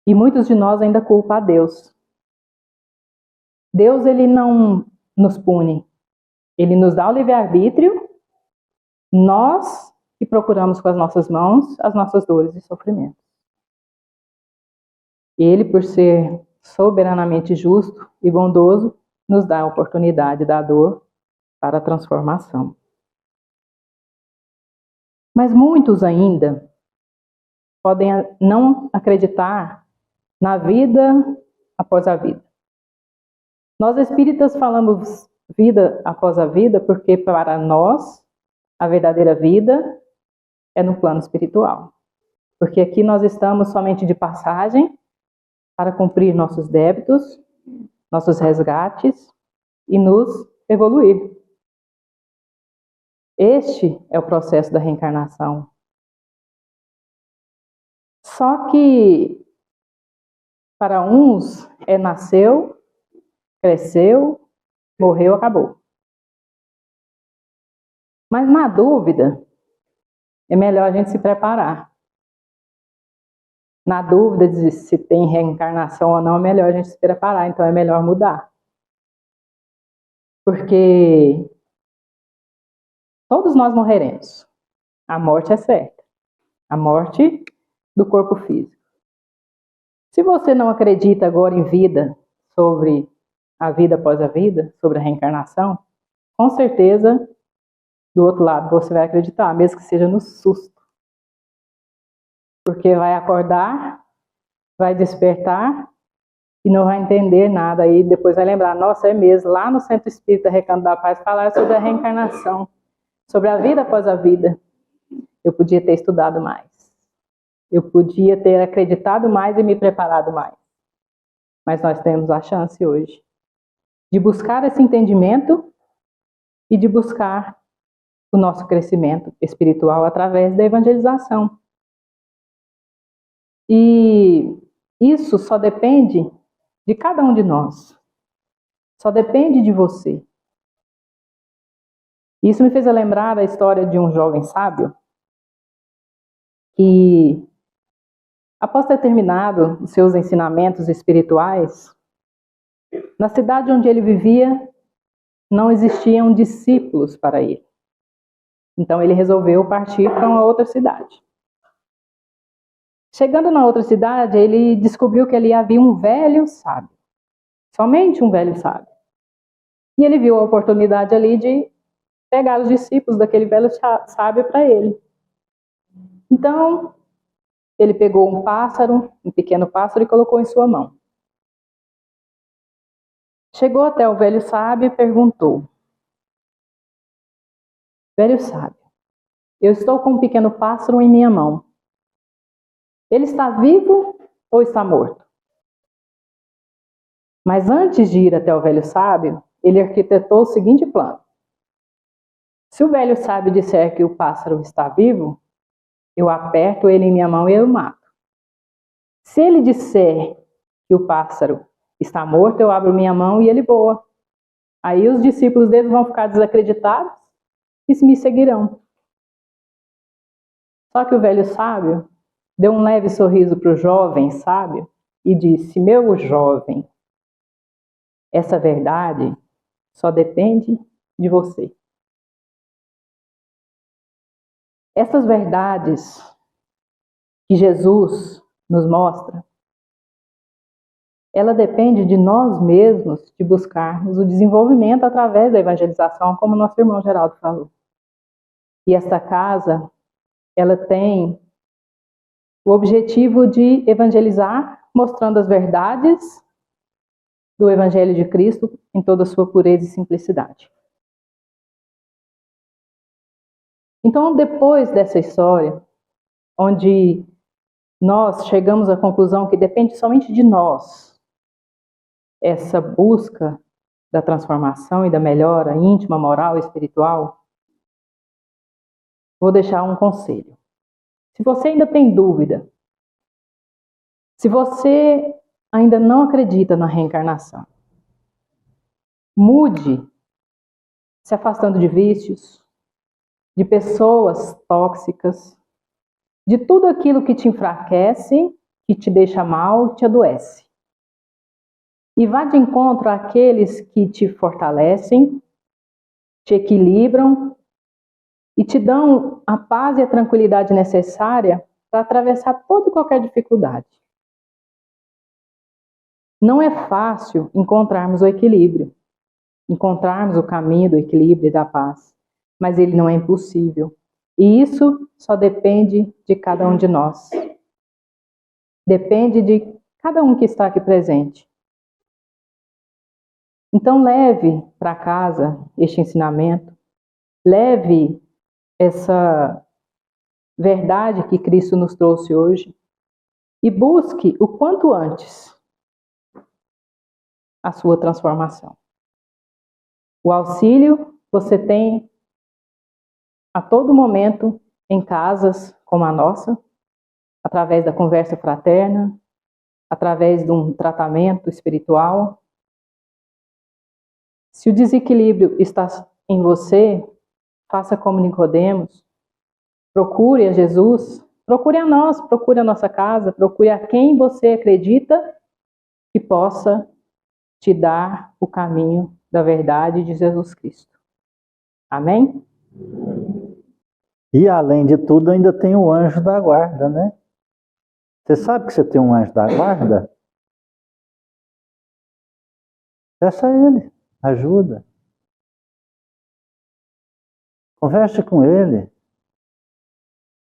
E muitos de nós ainda culpam a Deus. Deus, ele não nos pune. Ele nos dá o livre-arbítrio, nós que procuramos com as nossas mãos as nossas dores e sofrimentos. E ele, por ser soberanamente justo e bondoso, nos dá a oportunidade da dor para a transformação. Mas muitos ainda podem não acreditar na vida após a vida. Nós espíritas falamos vida após a vida porque para nós a verdadeira vida é no plano espiritual. Porque aqui nós estamos somente de passagem para cumprir nossos débitos, nossos resgates e nos evoluir. Este é o processo da reencarnação. Só que para uns nasceu, cresceu, morreu, acabou. Mas na dúvida, é melhor a gente se preparar. Na dúvida de se tem reencarnação ou não, é melhor a gente se preparar, então é melhor mudar. Porque todos nós morreremos. A morte é certa. A morte do corpo físico. Se você não acredita agora em vida, sobre a vida após a vida, sobre a reencarnação, com certeza, do outro lado, você vai acreditar, mesmo que seja no susto. Porque vai acordar, vai despertar e não vai entender nada. Aí depois vai lembrar, nossa, é mesmo, lá no Centro Espírita Recanto da Paz falaram sobre a reencarnação, sobre a vida após a vida. Eu podia ter estudado mais. Eu podia ter acreditado mais e me preparado mais. Mas nós temos a chance hoje de buscar esse entendimento e de buscar o nosso crescimento espiritual através da evangelização. E isso só depende de cada um de nós. Só depende de você. Isso me fez lembrar a história de um jovem sábio que, após ter terminado os seus ensinamentos espirituais, na cidade onde ele vivia, não existiam discípulos para ele. Então ele resolveu partir para uma outra cidade. Chegando na outra cidade, ele descobriu que ali havia um velho sábio. Somente um velho sábio. E ele viu a oportunidade ali de pegar os discípulos daquele velho sábio para ele. Então, ele pegou um pássaro, um pequeno pássaro, e colocou em sua mão. Chegou até o velho sábio e perguntou: velho sábio, eu estou com um pequeno pássaro em minha mão. Ele está vivo ou está morto? Mas antes de ir até o velho sábio, ele arquitetou o seguinte plano. Se o velho sábio disser que o pássaro está vivo, eu aperto ele em minha mão e eu o mato. Se ele disser que o pássaro está morto, eu abro minha mão e ele voa. Aí os discípulos dele vão ficar desacreditados e me seguirão. Só que o velho sábio deu um leve sorriso para o jovem sábio e disse: meu jovem, essa verdade só depende de você. Essas verdades que Jesus nos mostra, ela depende de nós mesmos, de buscarmos o desenvolvimento através da evangelização, como nosso irmão Geraldo falou. E esta casa, ela tem o objetivo de evangelizar, mostrando as verdades do Evangelho de Cristo em toda a sua pureza e simplicidade. Então, depois dessa história, onde nós chegamos à conclusão que depende somente de nós, essa busca da transformação e da melhora íntima, moral e espiritual, vou deixar um conselho. Se você ainda tem dúvida, se você ainda não acredita na reencarnação, mude, se afastando de vícios, de pessoas tóxicas, de tudo aquilo que te enfraquece, que te deixa mal, te adoece. E vá de encontro àqueles que te fortalecem, te equilibram e te dão a paz e a tranquilidade necessária para atravessar toda e qualquer dificuldade. Não é fácil encontrarmos o equilíbrio, encontrarmos o caminho do equilíbrio e da paz, mas ele não é impossível. E isso só depende de cada um de nós. Depende de cada um que está aqui presente. Então leve para casa este ensinamento, leve essa verdade que Cristo nos trouxe hoje e busque o quanto antes a sua transformação. O auxílio você tem a todo momento em casas como a nossa, através da conversa fraterna, através de um tratamento espiritual. Se o desequilíbrio está em você, faça como Nicodemos, procure a Jesus, procure a nós, procure a nossa casa, procure a quem você acredita que possa te dar o caminho da verdade de Jesus Cristo. Amém? E além de tudo, ainda tem o anjo da guarda, né? Você sabe que você tem um anjo da guarda? Peça a ele ajuda. Converse com ele.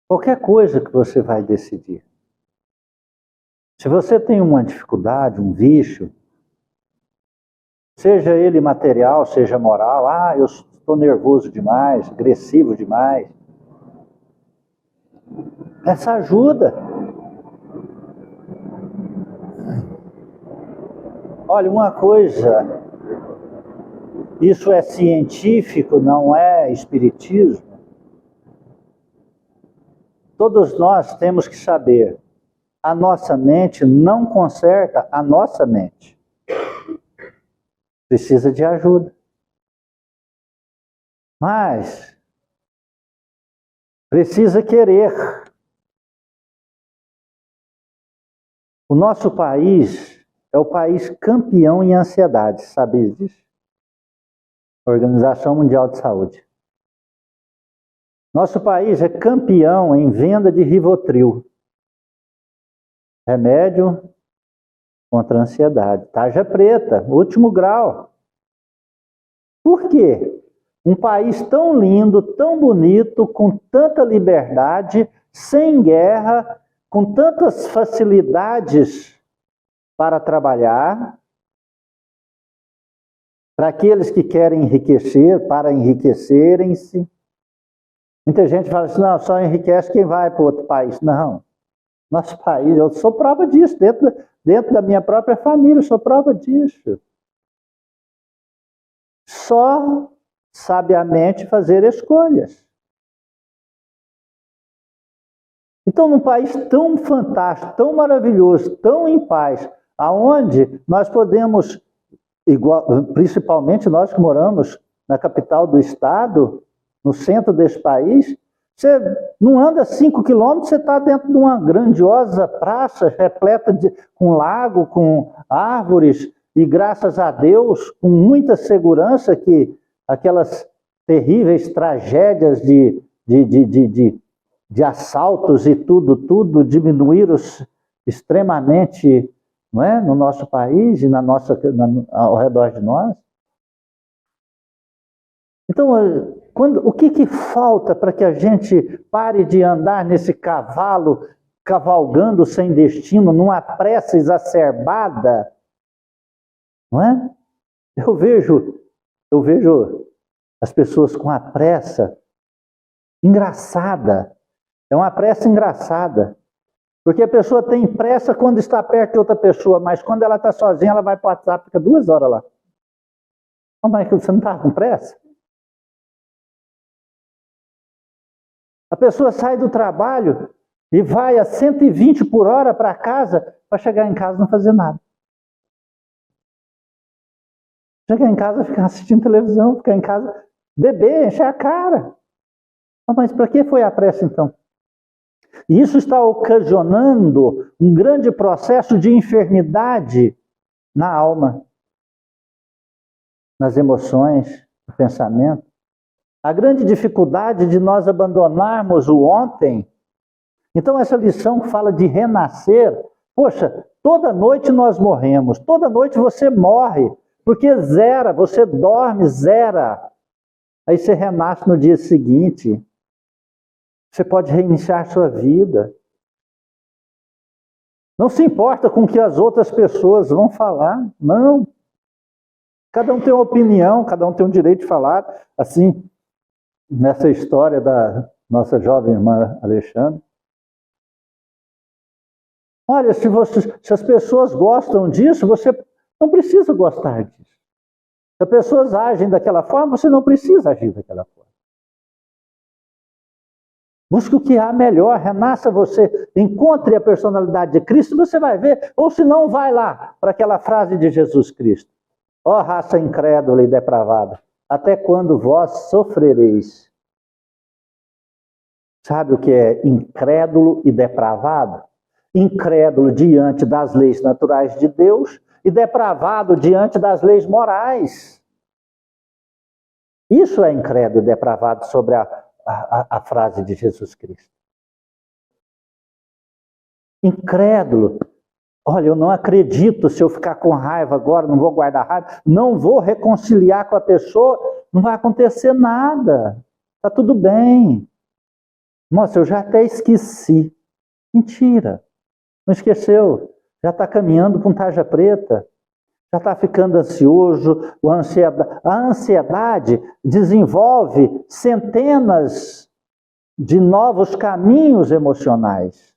Qualquer coisa que você vai decidir. Se você tem uma dificuldade, um vício, seja ele material, seja moral, eu estou nervoso demais, agressivo demais. Peça ajuda. Olha, uma coisa, isso é científico, não é espiritismo. Todos nós temos que saber, a nossa mente não conserta a nossa mente. Precisa de ajuda. Mas precisa querer. O nosso país é o país campeão em ansiedade, sabia disso? Organização Mundial de Saúde. Nosso país é campeão em venda de Rivotril. Remédio contra a ansiedade. Tarja preta, último grau. Por quê? Um país tão lindo, tão bonito, com tanta liberdade, sem guerra, com tantas facilidades para trabalhar, para aqueles que querem enriquecer, para enriquecerem-se. Muita gente fala assim, não, só enriquece quem vai para outro país. Não, nosso país, eu sou prova disso, dentro da minha própria família, eu sou prova disso. Só sabiamente fazer escolhas. Então, num país tão fantástico, tão maravilhoso, tão em paz, aonde nós podemos, principalmente nós que moramos na capital do estado, no centro desse país, você não anda 5 quilômetros, você está dentro de uma grandiosa praça repleta com lago, com árvores, e graças a Deus, com muita segurança, que aquelas terríveis tragédias de assaltos e tudo diminuíram extremamente não é? No nosso país e ao redor de nós. Então, o que falta para que a gente pare de andar nesse cavalo, cavalgando sem destino, numa pressa exacerbada? Não é? Eu vejo as pessoas com a pressa engraçada. É uma pressa engraçada. Porque a pessoa tem pressa quando está perto de outra pessoa, mas quando ela está sozinha, ela vai para o WhatsApp, fica 2 horas lá. Mas você não está com pressa? A pessoa sai do trabalho e vai a 120 por hora para casa, para chegar em casa e não fazer nada. Chegar em casa, ficar assistindo televisão, ficar em casa, beber, encher a cara. Mas para que foi a pressa então? E isso está ocasionando um grande processo de enfermidade na alma, nas emoções, no pensamento. A grande dificuldade de nós abandonarmos o ontem. Então essa lição fala de renascer. Poxa, toda noite nós morremos, toda noite você morre, porque zera, você dorme, zera. Aí você renasce no dia seguinte. Você pode reiniciar sua vida. Não se importa com o que as outras pessoas vão falar, não. Cada um tem uma opinião, cada um tem o direito de falar. Assim, nessa história da nossa jovem irmã Alexandre. Olha, se as pessoas gostam disso, você não precisa gostar disso. Se as pessoas agem daquela forma, você não precisa agir daquela forma. Busque o que há melhor, renasça você, encontre a personalidade de Cristo, você vai ver, ou se não, vai lá para aquela frase de Jesus Cristo. Ó raça incrédula e depravada, até quando vós sofrereis? Sabe o que é incrédulo e depravado? Incrédulo diante das leis naturais de Deus e depravado diante das leis morais. Isso é incrédulo e depravado sobre a frase de Jesus Cristo. Incrédulo. Olha, eu não acredito, se eu ficar com raiva agora, não vou guardar raiva, não vou reconciliar com a pessoa, não vai acontecer nada. Está tudo bem. Nossa, eu já até esqueci. Mentira. Não esqueceu. Já está caminhando com tarja preta. Já está ficando ansioso. A ansiedade desenvolve centenas de novos caminhos emocionais.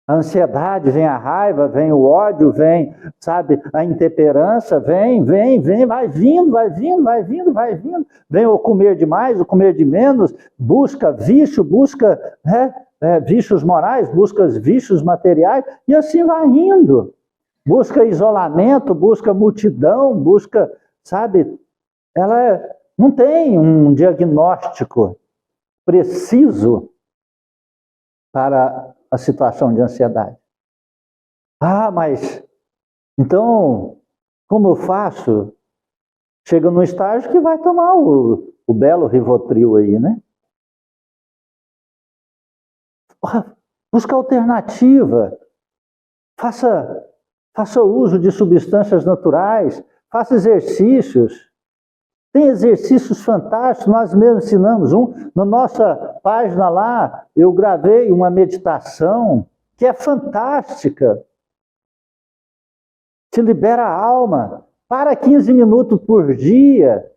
A ansiedade, vem a raiva, vem o ódio, vem, sabe, a intemperança, vem, vai vindo. Vem o comer demais, o comer de menos, busca vício, busca vícios morais, busca vícios materiais, e assim vai indo. Busca isolamento, busca multidão, busca, sabe, ela não tem um diagnóstico preciso para a situação de ansiedade. Ah, mas, então, como eu faço? Chega num estágio que vai tomar o belo Rivotril aí, né? Busca alternativa. Faça uso de substâncias naturais, faça exercícios. Tem exercícios fantásticos, nós mesmos ensinamos um. Na nossa página lá, eu gravei uma meditação que é fantástica. Te libera a alma. Para 15 minutos por dia,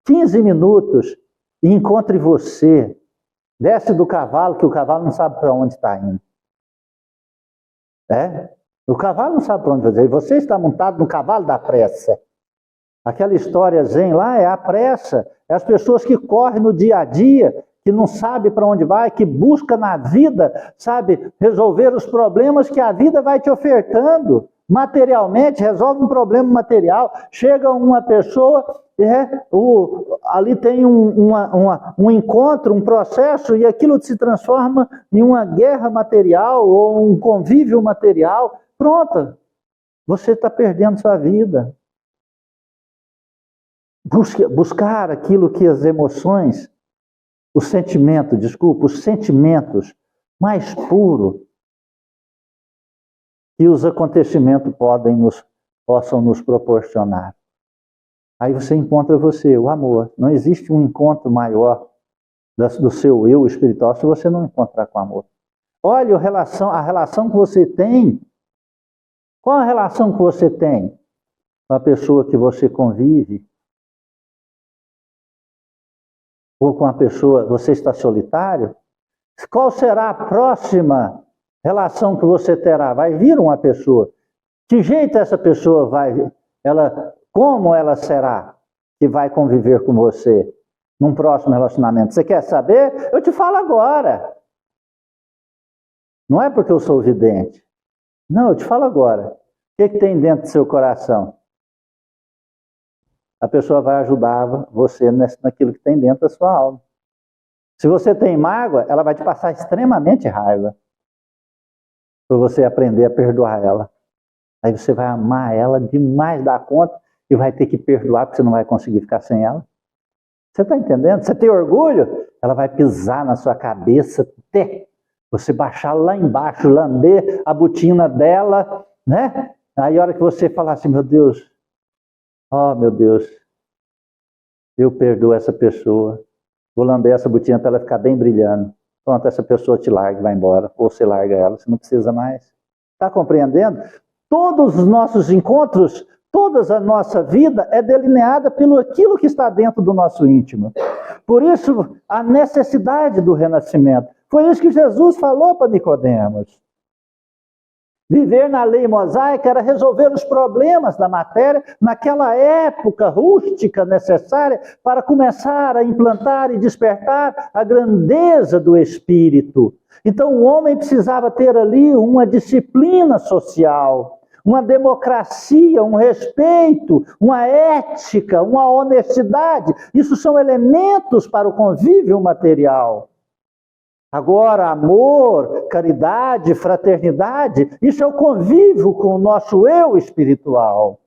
15 minutos, e encontre você. Desce do cavalo, que o cavalo não sabe para onde está indo. O cavalo não sabe para onde fazer. Você está montado no cavalo da pressa. Aquela história zen lá é a pressa. É as pessoas que correm no dia a dia, que não sabem para onde vai, que buscam na vida, sabe, resolver os problemas que a vida vai te ofertando. Materialmente, resolve um problema material. Chega uma pessoa, ali tem um encontro, um processo, e aquilo se transforma em uma guerra material ou um convívio material. Pronto, você está perdendo sua vida. Buscar aquilo que as emoções, os sentimentos mais puros, que os acontecimentos possam nos proporcionar. Aí você encontra o amor. Não existe um encontro maior do seu eu espiritual se você não encontrar com amor. Olha a relação que você tem. Qual a relação que você tem com a pessoa que você convive? Ou com a pessoa, você está solitário? Qual será a próxima relação que você terá? Vai vir uma pessoa. Que jeito essa pessoa vai? Como ela será que vai conviver com você num próximo relacionamento? Você quer saber? Eu te falo agora. Não é porque eu sou vidente. Não, eu te falo agora. O que tem dentro do seu coração? A pessoa vai ajudar você naquilo que tem dentro da sua alma. Se você tem mágoa, ela vai te passar extremamente raiva. Para você aprender a perdoar ela. Aí você vai amar ela demais da conta e vai ter que perdoar porque você não vai conseguir ficar sem ela. Você está entendendo? Você tem orgulho? Ela vai pisar na sua cabeça até você baixar lá embaixo, lamber a botina dela, né? Aí a hora que você falar assim, meu Deus, oh meu Deus, eu perdoo essa pessoa, vou lamber essa botina para ela ficar bem brilhando. Pronto, essa pessoa te larga e vai embora, ou você larga ela, você não precisa mais. Está compreendendo? Todos os nossos encontros, toda a nossa vida é delineada pelo aquilo que está dentro do nosso íntimo. Por isso, a necessidade do renascimento. Foi isso que Jesus falou para Nicodemos. Viver na lei mosaica era resolver os problemas da matéria naquela época rústica necessária para começar a implantar e despertar a grandeza do espírito. Então o homem precisava ter ali uma disciplina social, uma democracia, um respeito, uma ética, uma honestidade. Isso são elementos para o convívio material. Agora, amor, caridade, fraternidade, isso é o convívio com o nosso eu espiritual.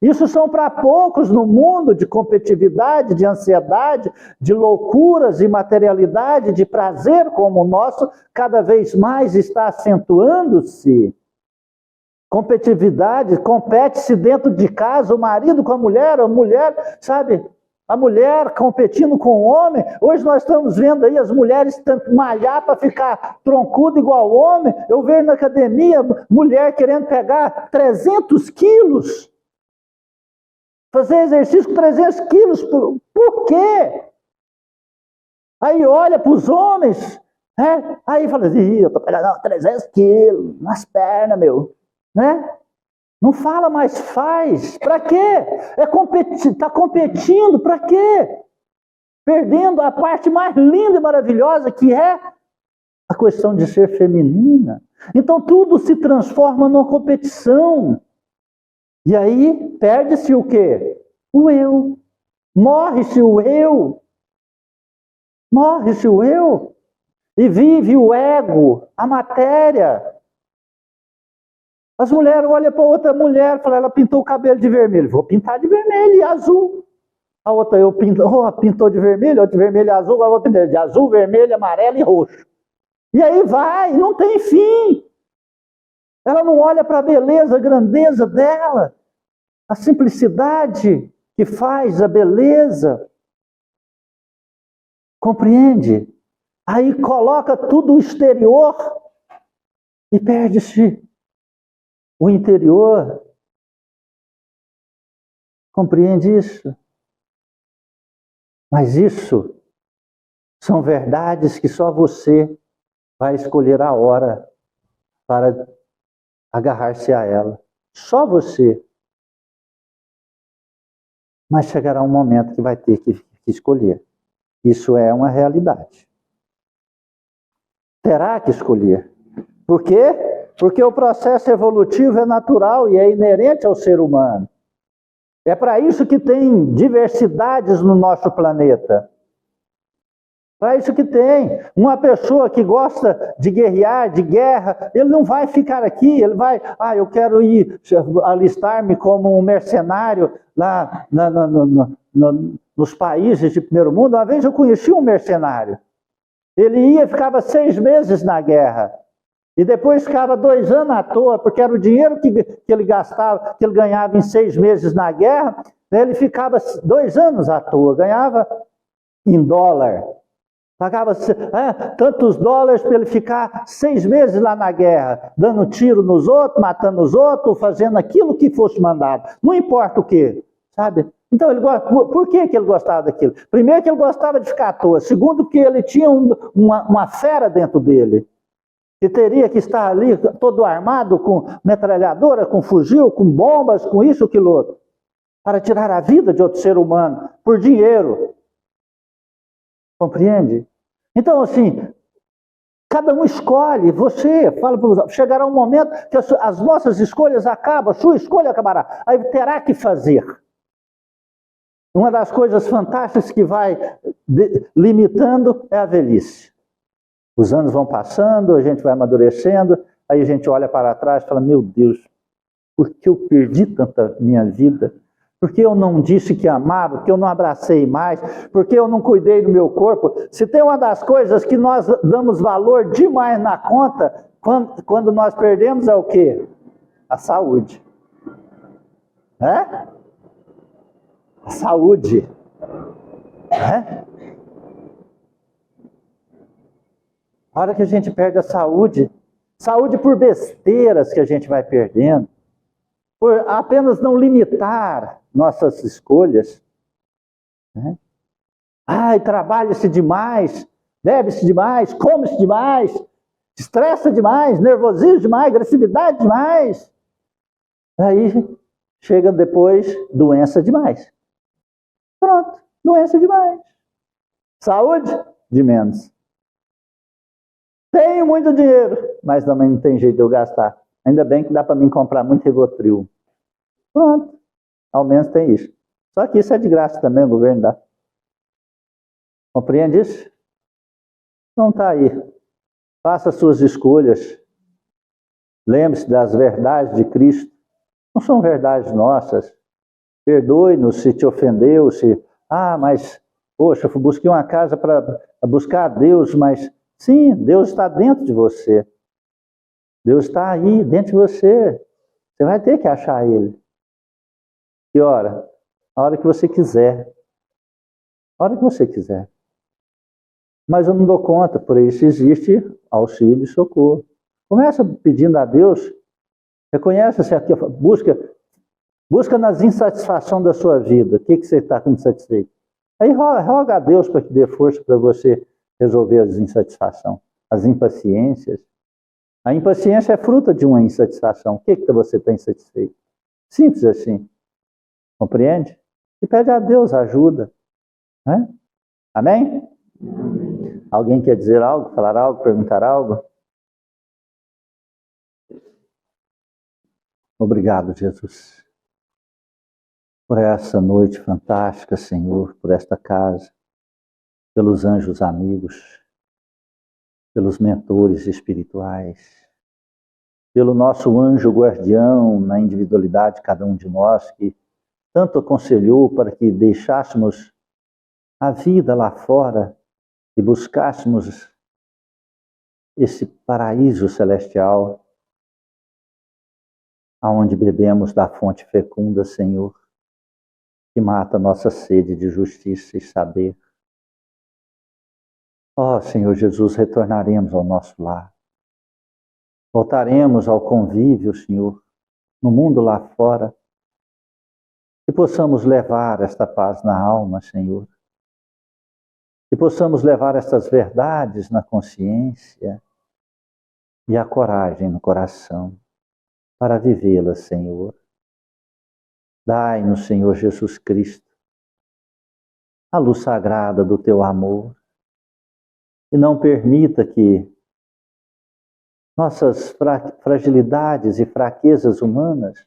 Isso são para poucos no mundo de competitividade, de ansiedade, de loucuras e materialidade, de prazer como o nosso, cada vez mais está acentuando-se. Competitividade, compete-se dentro de casa, o marido com a mulher, sabe? A mulher competindo com o homem. Hoje nós estamos vendo aí as mulheres malhar para ficar troncudo igual o homem. Eu vejo na academia mulher querendo pegar 300 quilos. Fazer exercício com 300 quilos. Por quê? Aí olha para os homens. Aí fala assim, eu estou pegando 300 quilos nas pernas, meu. Né? Não fala, mas faz. Para quê? Está competindo, para quê? Perdendo a parte mais linda e maravilhosa que é a questão de ser feminina. Então tudo se transforma numa competição. E aí perde-se o quê? O eu. Morre-se o eu. Morre-se o eu. E vive o ego, a matéria. As mulheres olham para outra mulher, falam, ela pintou o cabelo de vermelho. Vou pintar de vermelho e azul. A outra pintou de vermelho, outra de vermelho e azul, a outra de azul, vermelho, amarelo e roxo. E aí vai, não tem fim. Ela não olha para a beleza, a grandeza dela, a simplicidade que faz a beleza. Compreende? Aí coloca tudo o exterior e perde-se o interior. Compreende isso? Mas isso são verdades que só você vai escolher a hora para agarrar-se a ela. Só você. Mas chegará um momento que vai ter que escolher. Isso é uma realidade. Terá que escolher. Por quê? Porque o processo evolutivo é natural e é inerente ao ser humano. É para isso que tem diversidades no nosso planeta. Para isso que tem. Uma pessoa que gosta de guerrear, de guerra, ele não vai ficar aqui, ele vai, eu quero ir alistar-me como um mercenário lá nos países de primeiro mundo. Uma vez eu conheci um mercenário. Ele ficava 6 meses na guerra. E depois ficava 2 anos à toa, porque era o dinheiro que ele gastava, que ele ganhava em 6 meses na guerra, ele ficava 2 anos à toa, ganhava em dólar. Pagava tantos dólares para ele ficar 6 meses lá na guerra, dando tiro nos outros, matando os outros, fazendo aquilo que fosse mandado. Não importa o quê, sabe? Então, por que ele gostava daquilo? Primeiro, que ele gostava de ficar à toa. Segundo, que ele tinha uma fera dentro dele, que teria que estar ali todo armado com metralhadora, com fuzil, com bombas, com isso, aquilo outro, para tirar a vida de outro ser humano, por dinheiro. Compreende? Então, assim, cada um escolhe, você, fala para você, chegará um momento que as nossas escolhas acabam, a sua escolha acabará, aí terá que fazer. Uma das coisas fantásticas que vai limitando é a velhice. Os anos vão passando, a gente vai amadurecendo, aí a gente olha para trás e fala, meu Deus, por que eu perdi tanta minha vida? Por que eu não disse que amava? Por que eu não abracei mais? Por que eu não cuidei do meu corpo? Se tem uma das coisas que nós damos valor demais na conta, quando nós perdemos, é o quê? A saúde. É? A saúde. É? A hora que a gente perde a saúde por besteiras que a gente vai perdendo, por apenas não limitar nossas escolhas. Né? Ai, trabalha-se demais, bebe-se demais, come-se demais, estressa demais, nervosismo demais, agressividade demais. Aí chega depois doença demais. Pronto, doença demais. Saúde de menos. Tenho muito dinheiro, mas também não tem jeito de eu gastar. Ainda bem que dá para mim comprar muito Rivotril. Pronto, ao menos tem isso. Só que isso é de graça também, o governo dá. Compreende isso? Então tá aí. Faça suas escolhas. Lembre-se das verdades de Cristo. Não são verdades nossas. Perdoe-nos se te ofendeu, mas, poxa, eu busquei uma casa para buscar a Deus, mas sim, Deus está dentro de você. Deus está aí, dentro de você. Você vai ter que achar Ele. Que hora? A hora que você quiser. A hora que você quiser. Mas eu não dou conta, por isso existe auxílio e socorro. Começa pedindo a Deus, reconhece-se aqui, busca nas insatisfações da sua vida. O que você está insatisfeito? Aí roga a Deus para que dê força para você resolver as insatisfações, as impaciências. A impaciência é fruto de uma insatisfação. O que você está insatisfeito? Simples assim. Compreende? E pede a Deus ajuda. Né? Amém? Alguém quer dizer algo, falar algo, perguntar algo? Obrigado, Jesus, por essa noite fantástica, Senhor, por esta casa, pelos anjos amigos, pelos mentores espirituais, pelo nosso anjo guardião na individualidade de cada um de nós, que tanto aconselhou para que deixássemos a vida lá fora e buscássemos esse paraíso celestial, aonde bebemos da fonte fecunda, Senhor, que mata a nossa sede de justiça e saber. Ó Senhor Jesus, retornaremos ao nosso lar. Voltaremos ao convívio, Senhor, no mundo lá fora. Que possamos levar esta paz na alma, Senhor. Que possamos levar estas verdades na consciência e a coragem no coração para vivê-las, Senhor. Dai-nos, Senhor Jesus Cristo, a luz sagrada do Teu amor e não permita que nossas fragilidades e fraquezas humanas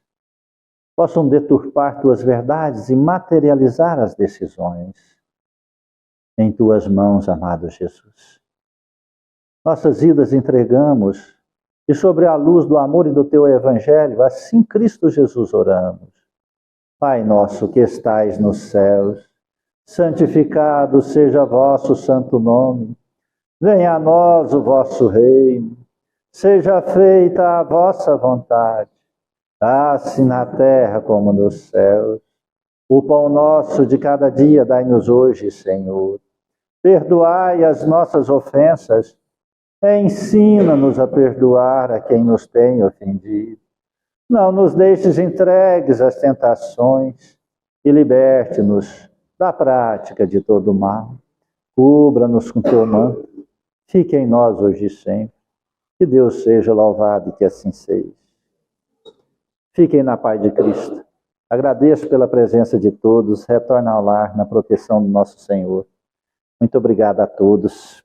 possam deturpar Tuas verdades e materializar as decisões. Em Tuas mãos, amado Jesus. Nossas vidas entregamos e sobre a luz do amor e do Teu Evangelho, assim Cristo Jesus oramos. Pai nosso que estais nos céus, santificado seja vosso santo nome. Venha a nós o vosso reino. Seja feita a vossa vontade, assim na terra como nos céus. O pão nosso de cada dia dai-nos hoje, Senhor. Perdoai as nossas ofensas, ensina-nos a perdoar a quem nos tem ofendido. Não nos deixes entregues às tentações e liberte-nos da prática de todo mal. Cubra-nos com teu manto, fique em nós hoje e sempre. Que Deus seja louvado e que assim seja. Fiquem na paz de Cristo. Agradeço pela presença de todos. Retorno ao lar na proteção do nosso Senhor. Muito obrigado a todos.